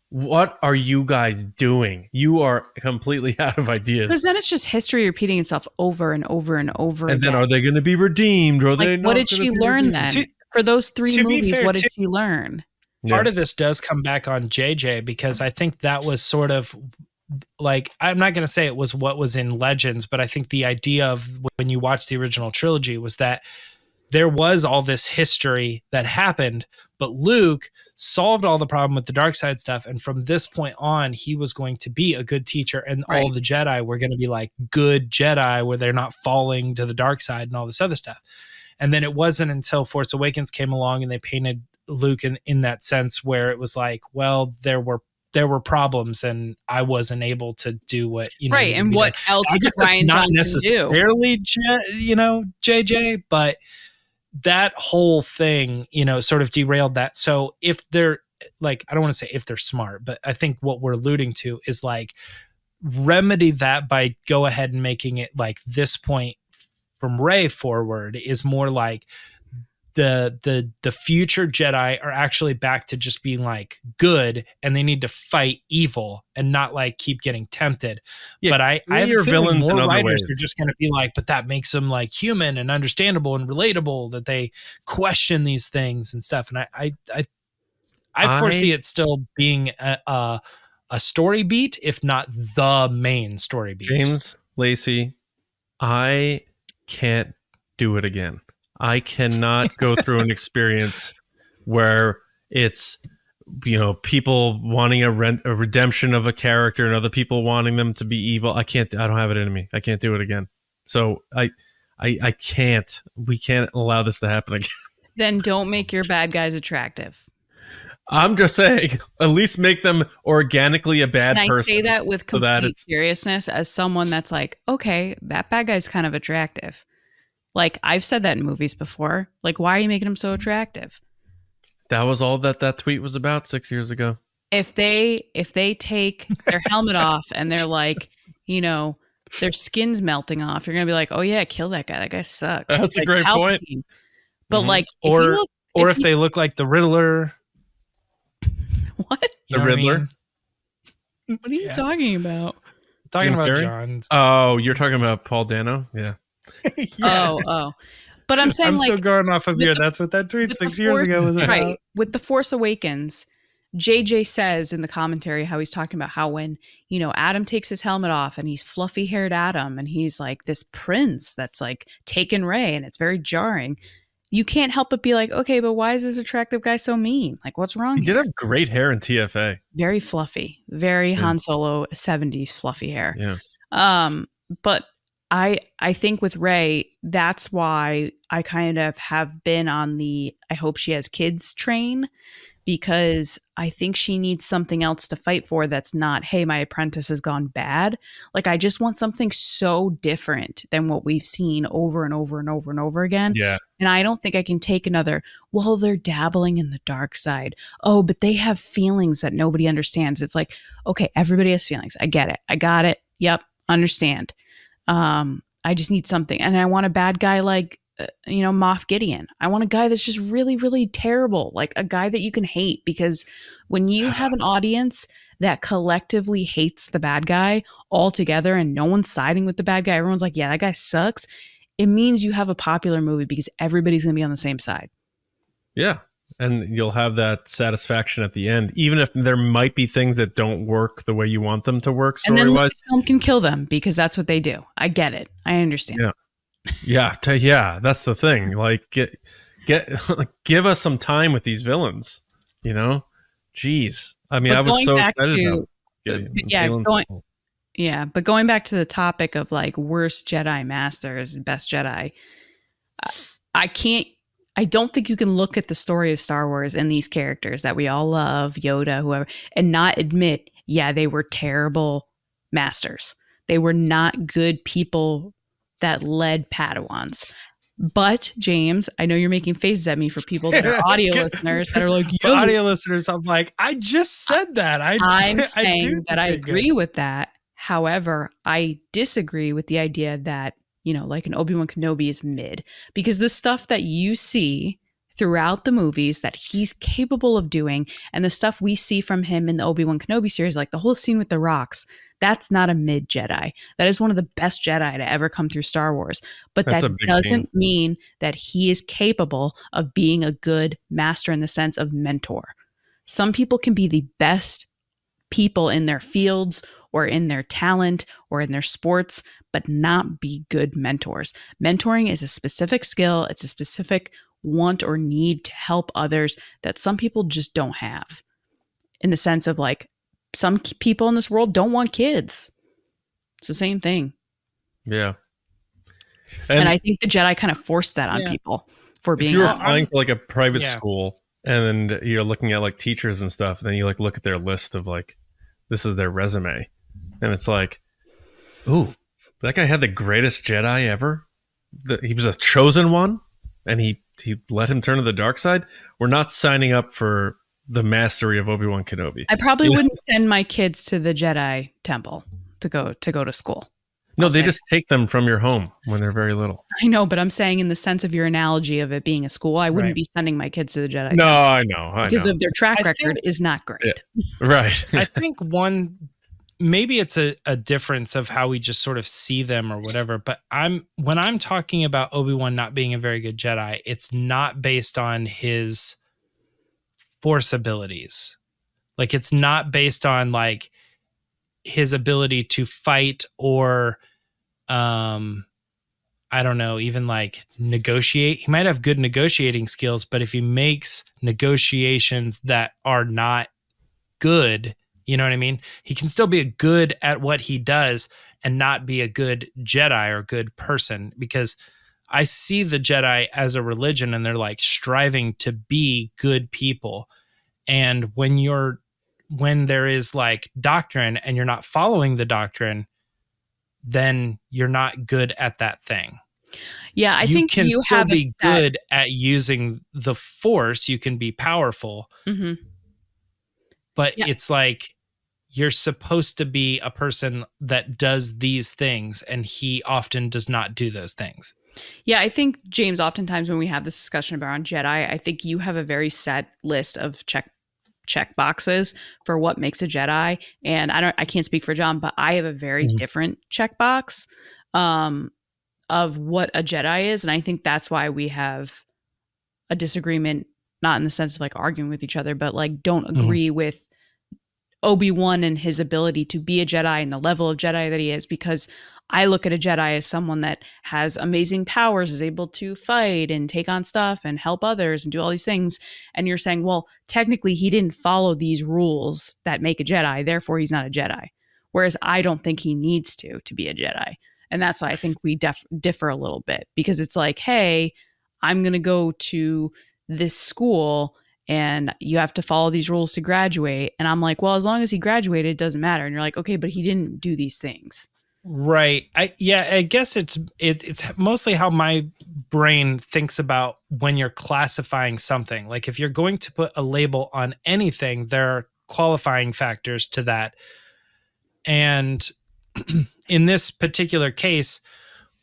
what are you guys doing? You are completely out of ideas. Because then it's just history repeating itself over and over and over again. And then are they going to be redeemed? Or are they not? What did she learn then? For those 3 movies, what did she learn? part of this does come back on JJ, because I think that was sort of like, I'm not going to say it was what was in Legends, but I think the idea of when you watch the original trilogy was that there was all this history that happened, but Luke solved all the problem with the dark side stuff. And from this point on, he was going to be a good teacher, and all the Jedi were going to be like good Jedi where they're not falling to the dark side and all this other stuff. And then it wasn't until Force Awakens came along and they painted Luke in that sense where it was like, well, there were problems and I wasn't able to do what, right. And what else could Ryan Johnson do? Necessarily, JJ, but that whole thing, sort of derailed that. So if they're like, I don't want to say if they're smart, but I think what we're alluding to is like remedy that by go ahead and making it like this point from Rey forward is more like the future Jedi are actually back to just being like good, and they need to fight evil and not like keep getting tempted. Yeah, but I have a feeling more writers are just going to be like, but that makes them like human and understandable and relatable, that they question these things and stuff. And I foresee it still being a story beat, if not the main story beat. James, Lacey, I can't do it again. I cannot go through an experience where it's, people wanting a redemption of a character and other people wanting them to be evil. I don't have it in me. I can't do it again. So I can't. We can't allow this to happen again. Then don't make your bad guys attractive. I'm just saying, at least make them organically a bad person. I say that with complete seriousness as someone that's like, okay, that bad guy's kind of attractive. Like, I've said that in movies before. Like, why are you making him so attractive? That was all that tweet was about 6 years ago. If they take their helmet off and they're like, their skin's melting off, you're going to be like, oh yeah, kill that guy. That guy sucks. That's like a great point. But like, if they look like the Riddler. What? The Riddler? What are you talking about? I'm talking about John's. Oh, you're talking about Paul Dano? Yeah. Yeah. Oh. But I'm saying, I'm still going off of here. That's what that tweet 6 years ago was about. Right. With The Force Awakens, JJ says in the commentary how he's talking about how when, Adam takes his helmet off and he's fluffy haired Adam and he's like this prince that's like taken Rey, and it's very jarring. You can't help but be like, okay, but why is this attractive guy so mean? Like, what's wrong? He did have great hair in TFA. Very fluffy, very Han Solo 70s fluffy hair. Yeah. But I think with Rey, that's why I kind of have been on the I hope she has kids train, because I think she needs something else to fight for that's not, hey, my apprentice has gone bad. Like, I just want something so different than what we've seen over and over and over and over again. Yeah. And I don't think I can take another, well, they're dabbling in the dark side. Oh, but they have feelings that nobody understands. It's like, okay, everybody has feelings. I get it. I got it. Yep. Understand. I just need something. And I want a bad guy like, Moff Gideon. I want a guy that's just really, really terrible. Like a guy that you can hate, because when you have an audience that collectively hates the bad guy all together and no one's siding with the bad guy, everyone's like, yeah, that guy sucks. It means you have a popular movie because everybody's going to be on the same side. Yeah. And you'll have that satisfaction at the end, even if there might be things that don't work the way you want them to work story-wise. And then Lucasfilm can kill them because that's what they do. I get it. I understand. Yeah. Yeah. That's the thing. Like, give us some time with these villains, Jeez. I mean, I was so excited about but going back to the topic of like worst Jedi masters, best Jedi, I don't think you can look at the story of Star Wars and these characters that we all love, Yoda, whoever, and not admit, yeah, they were terrible masters. They were not good people that led Padawans. But James, I know you're making faces at me for people that are audio listeners that are like, audio listeners, I'm like, I just said that. I'm saying that I agree with that. However, I disagree with the idea that, like an Obi-Wan Kenobi is mid, because the stuff that you see throughout the movies that he's capable of doing, and the stuff we see from him in the Obi-Wan Kenobi series, like the whole scene with the rocks, that's not a mid Jedi. That is one of the best Jedi to ever come through Star Wars. But that doesn't mean that he is capable of being a good master in the sense of mentor. Some people can be the best people in their fields or in their talent or in their sports, but not be good mentors. Mentoring is a specific skill. It's a specific want or need to help others that some people just don't have, in the sense of like, some people in this world don't want kids. It's the same thing. Yeah. And I think the Jedi kind of forced that on people for being. If you're applying for like a private school and then you're looking at like teachers and stuff, then you like look at their list of like, this is their resume. And it's like, ooh, that guy had the greatest Jedi ever. He was a chosen one and he let him turn to the dark side. We're not signing up for the mastery of Obi-Wan Kenobi. I probably wouldn't send my kids to the Jedi temple to go to school. No, they just take them from your home when they're very little. I know, but I'm saying in the sense of your analogy of it being a school, I wouldn't be sending my kids to the Jedi. No, I know. Because of their track record is not great. Yeah, right. I think maybe it's a difference of how we just sort of see them or whatever. But when I'm talking about Obi-Wan not being a very good Jedi, it's not based on his Force abilities. Like, it's not based on like his ability to fight or I don't know, even like negotiate. He might have good negotiating skills, but if he makes negotiations that are not good, you know what I mean? He can still be good at what he does and not be a good Jedi or good person, because I see the Jedi as a religion and they're like striving to be good people. And when there is like doctrine and you're not following the doctrine, then you're not good at that thing. Yeah, I think you can still have be good at using the Force. You can be powerful, but it's like you're supposed to be a person that does these things, and he often does not do those things. Yeah, I think, James, oftentimes when we have this discussion about Jedi, I think you have a very set list of check boxes for what makes a Jedi. And I can't speak for John, but I have a very different checkbox of what a Jedi is. And I think that's why we have a disagreement, not in the sense of like arguing with each other, but like don't agree with Obi-Wan and his ability to be a Jedi and the level of Jedi that he is, because I look at a Jedi as someone that has amazing powers, is able to fight and take on stuff and help others and do all these things. And you're saying, well, technically he didn't follow these rules that make a Jedi, therefore he's not a Jedi. Whereas I don't think he needs to be a Jedi. And that's why I think we differ a little bit, because it's like, hey, I'm going to go to this school and you have to follow these rules to graduate. And I'm like, well, as long as he graduated, it doesn't matter. And you're like, okay, but he didn't do these things. Right. I guess it's mostly how my brain thinks about when you're classifying something. Like, if you're going to put a label on anything, there are qualifying factors to that. And in this particular case,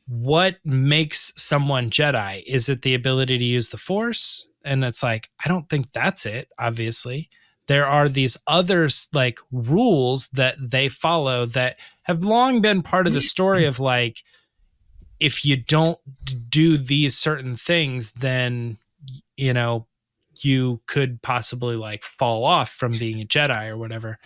what makes someone Jedi? Is it the ability to use the Force? And it's like, I don't think that's it, obviously. There are these other like rules that they follow that have long been part of the story of like, if you don't do these certain things, then, you know, you could possibly like fall off from being a Jedi or whatever.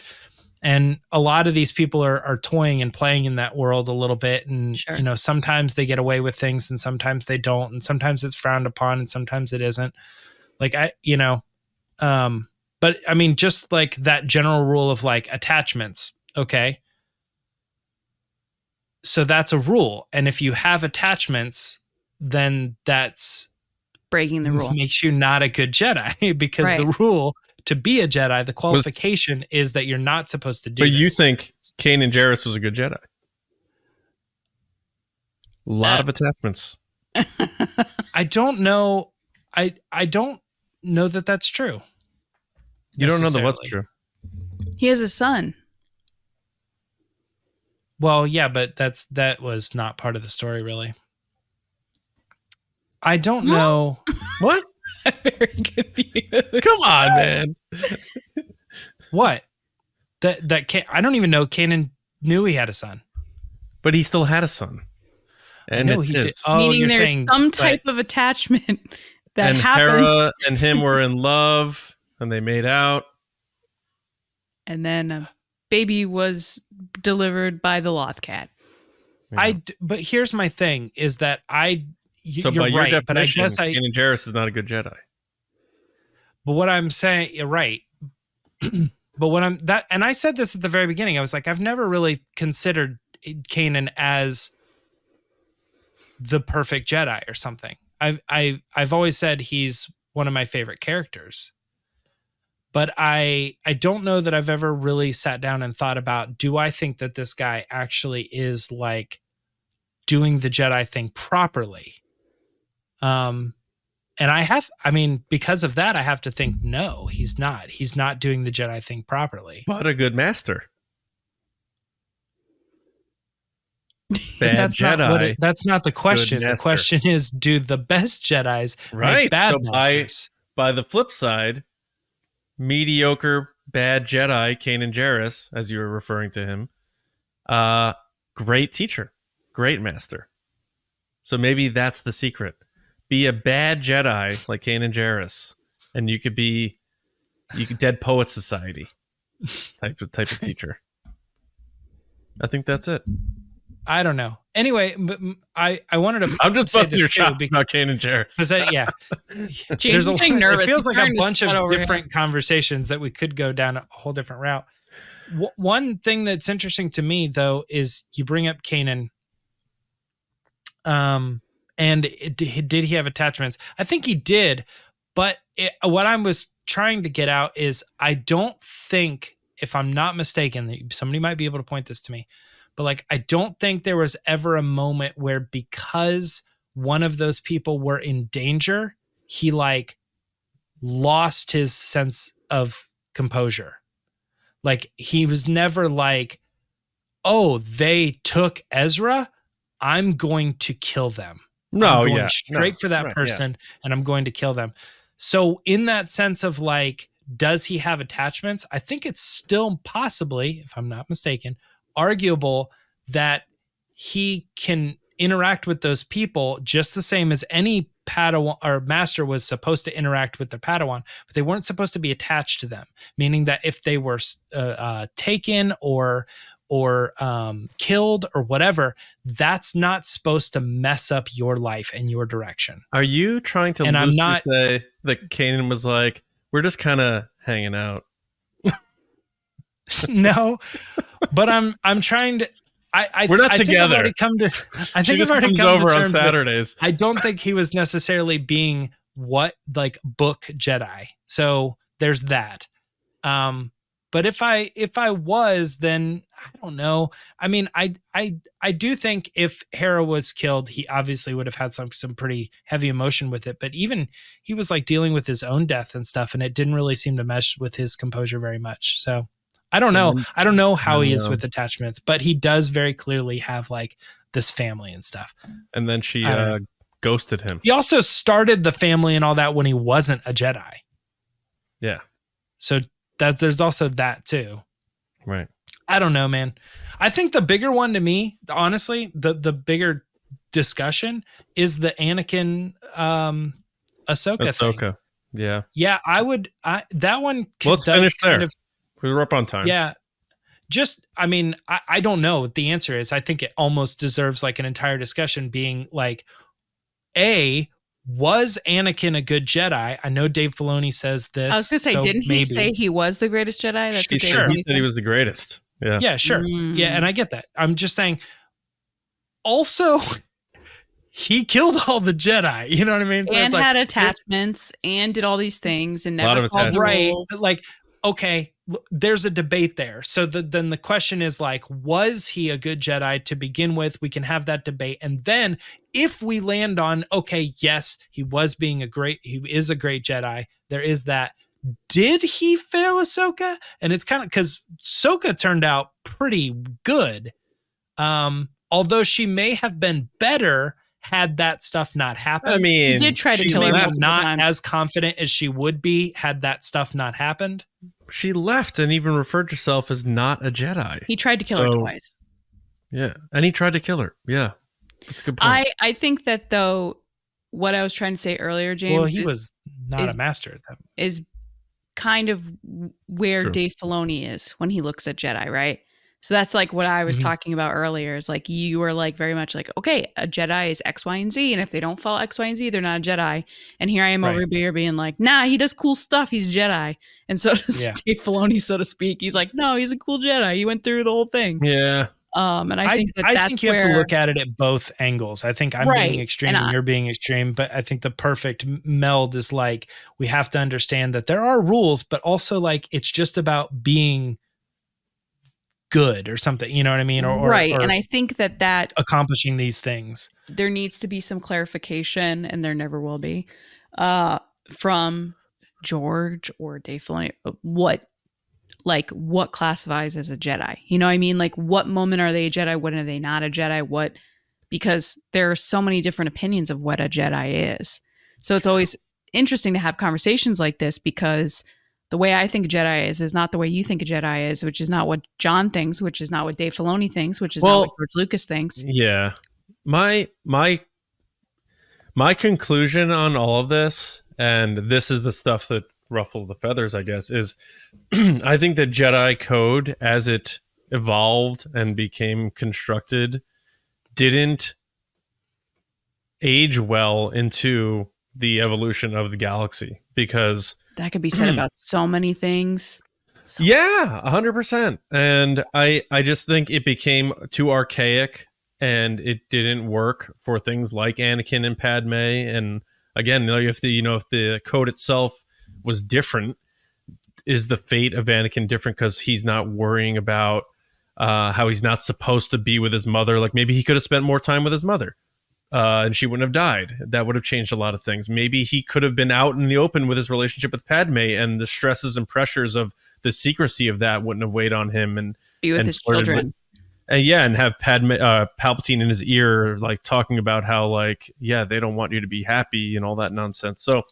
And a lot of these people are toying and playing in that world a little bit. And, you know, sometimes they get away with things and sometimes they don't. And sometimes it's frowned upon and sometimes it isn't. Like, but I mean, just like that general rule of like attachments. Okay. So that's a rule. And if you have attachments, then that's breaking the rule. Makes you not a good Jedi, because the rule to be a Jedi, the qualification is that you're not supposed to do But this. you think Kanan Jarrus was a good Jedi? A lot of attachments. I don't know. I don't know that that's true. You don't know that what's true. He has a son. Well, yeah, but that was not part of the story, really. I don't know. What? I'm very confused. Come on, man. What? I don't even know Kanan knew he had a son. But he still had a son. And he did. Oh, meaning there's some type of attachment that happened. Hera and him were in love and they made out. and then a baby was delivered by the Loth cat. Yeah. But here's my thing: is that So you're by your right, but I definition, guess Kanan Jarrus is not a good Jedi. But what I'm saying, you're right. But and I said this at the very beginning. I was like, I've never really considered Kanan as the perfect Jedi or something. I've always said he's one of my favorite characters. But I don't know that I've ever really sat down and thought about, do I think that this guy actually is like doing the Jedi thing properly? And because of that, I have to think, no, he's not. He's not doing the Jedi thing properly. But a good master. Bad Jedi. That's not the question. The question is, do the best Jedis make bad masters? By the flip side, mediocre bad Jedi Kanan Jarrus, as you were referring to him, great teacher, great master. So maybe that's the secret. Be a bad Jedi like Kanan Jarrus, and you could Dead Poet Society type of teacher. I think that's it. I don't know. Anyway, but I wanted to. I'm just busting your chops about Kanan Jarrus. James is getting nervous. It feels like a bunch of different conversations that we could go down a whole different route. One thing that's interesting to me, though, is you bring up Kanan. And did he have attachments? I think he did. But what I was trying to get out is I don't think, if I'm not mistaken, somebody might be able to point this to me. But like, I don't think there was ever a moment where because one of those people were in danger, he like lost his sense of composure. Like he was never like, oh, they took Ezra, I'm going to kill them. I'm going straight for that person and I'm going to kill them. So in that sense of like, does he have attachments? I think it's still possibly, if I'm not mistaken, arguable that he can interact with those people just the same as any Padawan or master was supposed to interact with their Padawan, but they weren't supposed to be attached to them, meaning that if they were taken or killed or whatever, that's not supposed to mess up your life and your direction. Are you trying to say that Kanan was like, we're just kind of hanging out? No, but I'm trying to. We're not together. I think I've already come over on Saturdays. I don't think he was necessarily being book Jedi. So there's that. But if I was, then I don't know. I mean, I do think if Hera was killed, he obviously would have had some pretty heavy emotion with it. But even he was like dealing with his own death and stuff, and it didn't really seem to mesh with his composure very much. So I don't know. I don't know how he is with attachments, but he does very clearly have like this family and stuff. And then she ghosted him. He also started the family and all that when he wasn't a Jedi. Yeah. So there's also that too. Right. I don't know, man. I think the bigger one to me, honestly, the bigger discussion is the Anakin Ahsoka thing. Yeah. Yeah, that one. Let's finish there. We're up on time. Yeah. I don't know what the answer is. I think it almost deserves like an entire discussion being like, was Anakin a good Jedi? I know Dave Filoni says this. I was going to say, didn't he say he was the greatest Jedi? That's what he said he was the greatest. Yeah. Yeah, sure. Yeah, and I get that. I'm just saying, also, he killed all the Jedi. You know what I mean? So and had attachments and did all these things and never followed the rules. Right. Like, okay, there's a debate there. So then the question is like, was he a good Jedi to begin with? We can have that debate. And then if we land on, okay, yes, he is a great Jedi. There is that. Did he fail Ahsoka? And it's kind of because Ahsoka turned out pretty good. Although she may have been better had that stuff not happened. I mean, he did try to kill her not as confident as she would be had that stuff not happened. She left and even referred to herself as not a Jedi. He tried to kill her twice. Yeah, and he tried to kill her. Yeah, that's a good point. I think that though, what I was trying to say earlier, James. Well, he was not a master at that. Is kind of where True. Dave Filoni is when he looks at Jedi, right? So that's like what I was talking about earlier, is like you were like very much like, okay, a Jedi is X, Y, and Z, and if they don't follow X, Y, and Z, they're not a Jedi. And here I am over here being like, nah, he does cool stuff, he's Jedi. And so does Dave Filoni, so to speak. He's like, no, he's a cool Jedi. He went through the whole thing. Yeah. And I think I think you have to look at it at both angles. I think I'm being extreme and you're being extreme, but I think the perfect meld is like, we have to understand that there are rules, but also like it's just about being good or something, you know what I mean? Or and I think that accomplishing these things, there needs to be some clarification, and there never will be, from George or Dave Filoni, what classifies as a Jedi. You know what I mean? Like, what moment are they a Jedi? When are they not a Jedi? Because there are so many different opinions of what a Jedi is. So it's always interesting to have conversations like this, because the way I think a Jedi is not the way you think a Jedi is, which is not what John thinks, which is not what Dave Filoni thinks, which is not what George Lucas thinks. Yeah. My conclusion on all of this, and this is the stuff that ruffles the feathers, I guess, is I think the Jedi code as it evolved and became constructed didn't age well into the evolution of the galaxy, because that could be said about so many things. Yeah, 100%. And I just think it became too archaic, and it didn't work for things like Anakin and Padme. And again, if the code itself was different, is the fate of Anakin different because he's not worrying about how he's not supposed to be with his mother? Like, maybe he could have spent more time with his mother, and she wouldn't have died. That would have changed a lot of things. Maybe he could have been out in the open with his relationship with Padme, and the stresses and pressures of the secrecy of that wouldn't have weighed on him. And be with his children. And have Palpatine in his ear, like talking about how, like, yeah, they don't want you to be happy and all that nonsense. So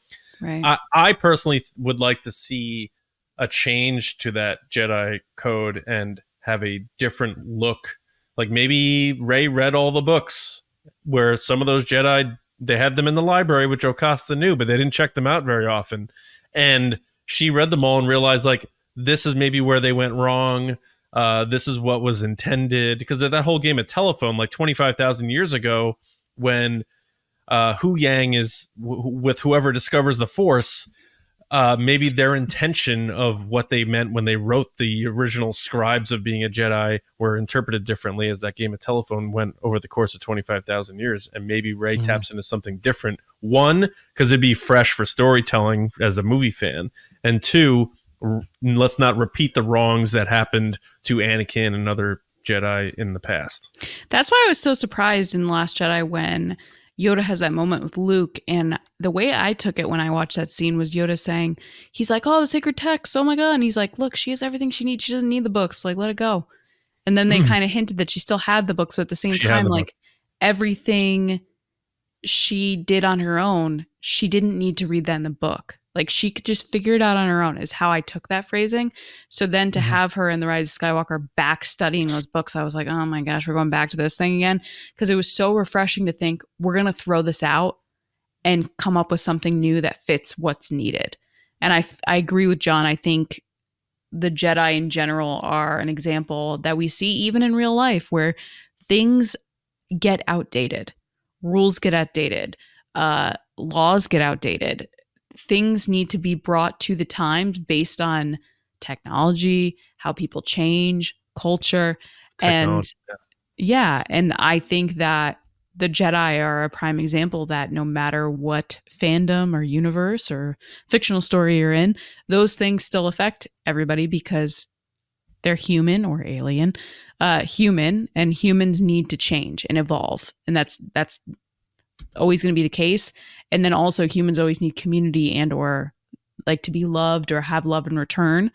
I personally would like to see a change to that Jedi code and have a different look. Like, maybe Rey read all the books, where some of those Jedi, they had them in the library, which Jocasta knew, but they didn't check them out very often. And she read them all and realized, like, this is maybe where they went wrong. This is what was intended. Because of that whole game of telephone, like 25,000 years ago, when Hu Yang is with whoever discovers the Force, maybe their intention of what they meant when they wrote the original scribes of being a Jedi were interpreted differently as that game of telephone went over the course of 25,000 years. And maybe Rey taps into something different. One, because it'd be fresh for storytelling as a movie fan. And two, let's not repeat the wrongs that happened to Anakin and other Jedi in the past. That's why I was so surprised in The Last Jedi when Yoda has that moment with Luke. And the way I took it when I watched that scene was Yoda saying, he's like, oh, the sacred text, oh my God. And he's like, look, she has everything she needs. She doesn't need the books. Like, let it go. And then they kind of hinted that she still had the books, but at the same time, like, everything she did on her own, she didn't need to read that in the book. Like, she could just figure it out on her own, is how I took that phrasing. So then to have her in The Rise of Skywalker back studying those books, I was like, oh my gosh, we're going back to this thing again. Because it was so refreshing to think, we're going to throw this out and come up with something new that fits what's needed. And I agree with John. I think the Jedi in general are an example that we see even in real life, where things get outdated. Rules get outdated. Laws get outdated. Things need to be brought to the times based on technology, how people change, culture. And I think that the Jedi are a prime example that no matter what fandom or universe or fictional story you're in, those things still affect everybody because they're human or alien, human, and humans need to change and evolve. And that's always going to be the case. And then also humans always need community and or like to be loved or have love in return.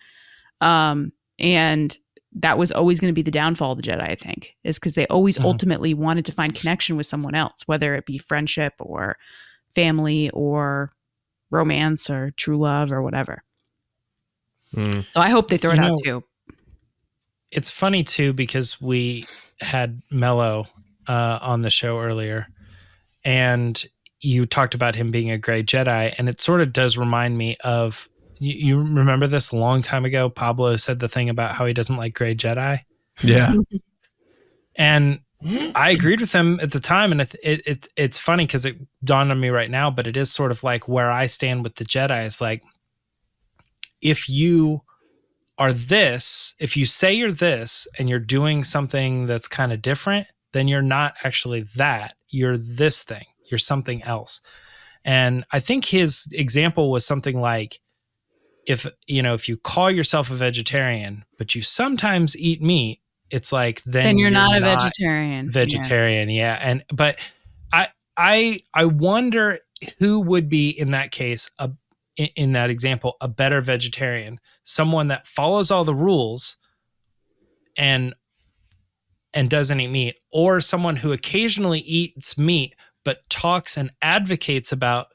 And that was always going to be the downfall of the Jedi, I think, is because they always ultimately wanted to find connection with someone else, whether it be friendship or family or romance or true love or whatever. So I hope they throw it out too. It's funny too, because we had MELO on the show earlier, and you talked about him being a gray Jedi, and it sort of does remind me of You remember this a long time ago? Pablo said the thing about how he doesn't like gray Jedi. Yeah. And I agreed with him at the time. And it's funny because it dawned on me right now, but it is sort of like where I stand with the Jedi is like, if you are this, if you say you're this and you're doing something that's kind of different, then you're not actually that. You're this thing. You're something else. And I think his example was something like, if you call yourself a vegetarian, but you sometimes eat meat, it's like, then you're not a vegetarian. Vegetarian. Yeah. And, but I wonder who would be in that case, in that example, a better vegetarian, someone that follows all the rules and doesn't eat meat, or someone who occasionally eats meat, but talks and advocates about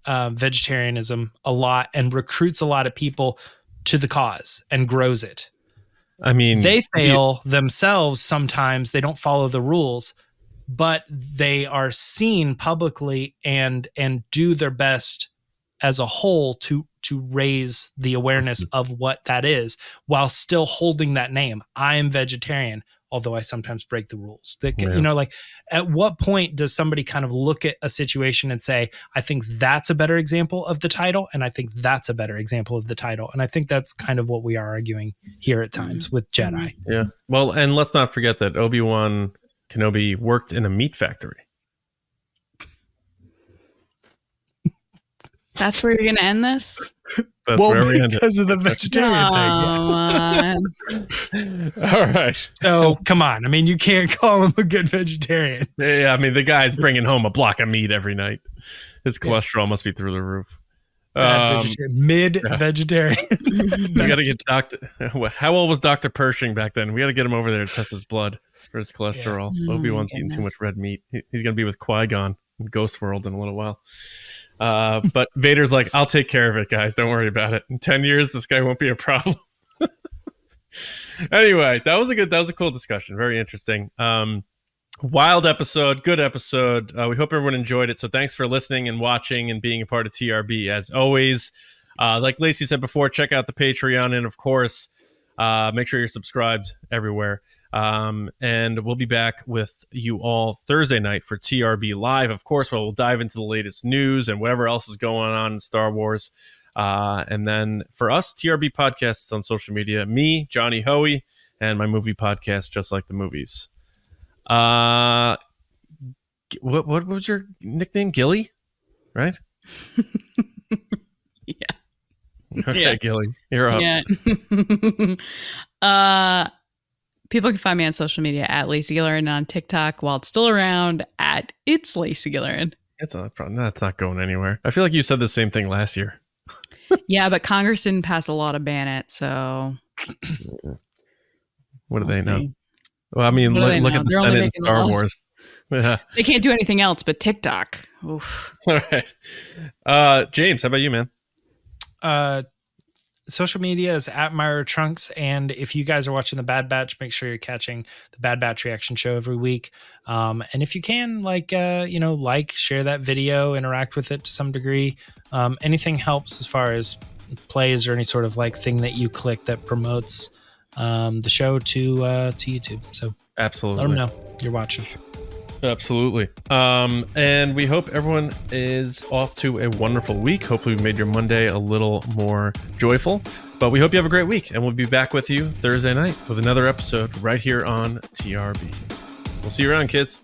vegetarianism a lot and recruits a lot of people to the cause and grows it. I mean, they fail themselves sometimes. They don't follow the rules, but they are seen publicly and do their best as a whole to raise the awareness of what that is while still holding that name. I am vegetarian, although I sometimes break the rules. Like, at what point does somebody kind of look at a situation and say, I think that's a better example of the title, and I think that's a better example of the title? And I think that's kind of what we are arguing here at times with Jedi. Yeah. Well, and let's not forget that Obi-Wan Kenobi worked in a meat factory. That's where you're going to end this? That's where we end it. Because of the vegetarian thing. All right. So come on. I mean, you can't call him a good vegetarian. Yeah, I mean, the guy's bringing home a block of meat every night. His cholesterol must be through the roof. Mid-vegetarian. We got to get how old was Dr. Pershing back then? We got to get him over there to test his blood for his cholesterol. Yeah. Obi-Wan's eating too much red meat. He's going to be with Qui-Gon in Ghost World in a little while. But Vader's like, I'll take care of it, guys. Don't worry about it. In 10 years, this guy won't be a problem. Anyway, that was a cool discussion. Very interesting. Wild episode, good episode. We hope everyone enjoyed it. So thanks for listening and watching and being a part of TRB. As always, like Lacey said before, check out the Patreon. And of course, make sure you're subscribed everywhere. And we'll be back with you all Thursday night for TRB Live. Of course, we'll dive into the latest news and whatever else is going on in Star Wars. And then for us, TRB podcasts on social media, me, Johnny Hoey, and my movie podcast, Just Like the Movies. What was your nickname? Gilly, right? Yeah. Okay, yeah. Gilly, you're up. Yeah. People can find me on social media at Lacey Gilleran, and on TikTok while it's still around at It's Lacey Gilleran. It's not going anywhere. I feel like you said the same thing last year. Yeah, but Congress didn't pass a law to ban it, so what do they know? Well, I mean, look at the Senate in Star Wars. Yeah. They can't do anything else but TikTok. Oof. All right. James, how about you, man? Social media is at Myra Trunks. And if you guys are watching The Bad Batch, make sure you're catching the Bad Batch reaction show every week. And if you can, share that video, interact with it to some degree. Anything helps as far as plays or any sort of thing that you click that promotes the show to YouTube. So absolutely, let them know you're watching. Absolutely. And we hope everyone is off to a wonderful week. Hopefully we made your Monday a little more joyful, but we hope you have a great week, and we'll be back with you Thursday night with another episode right here on TRB. We'll see you around, kids.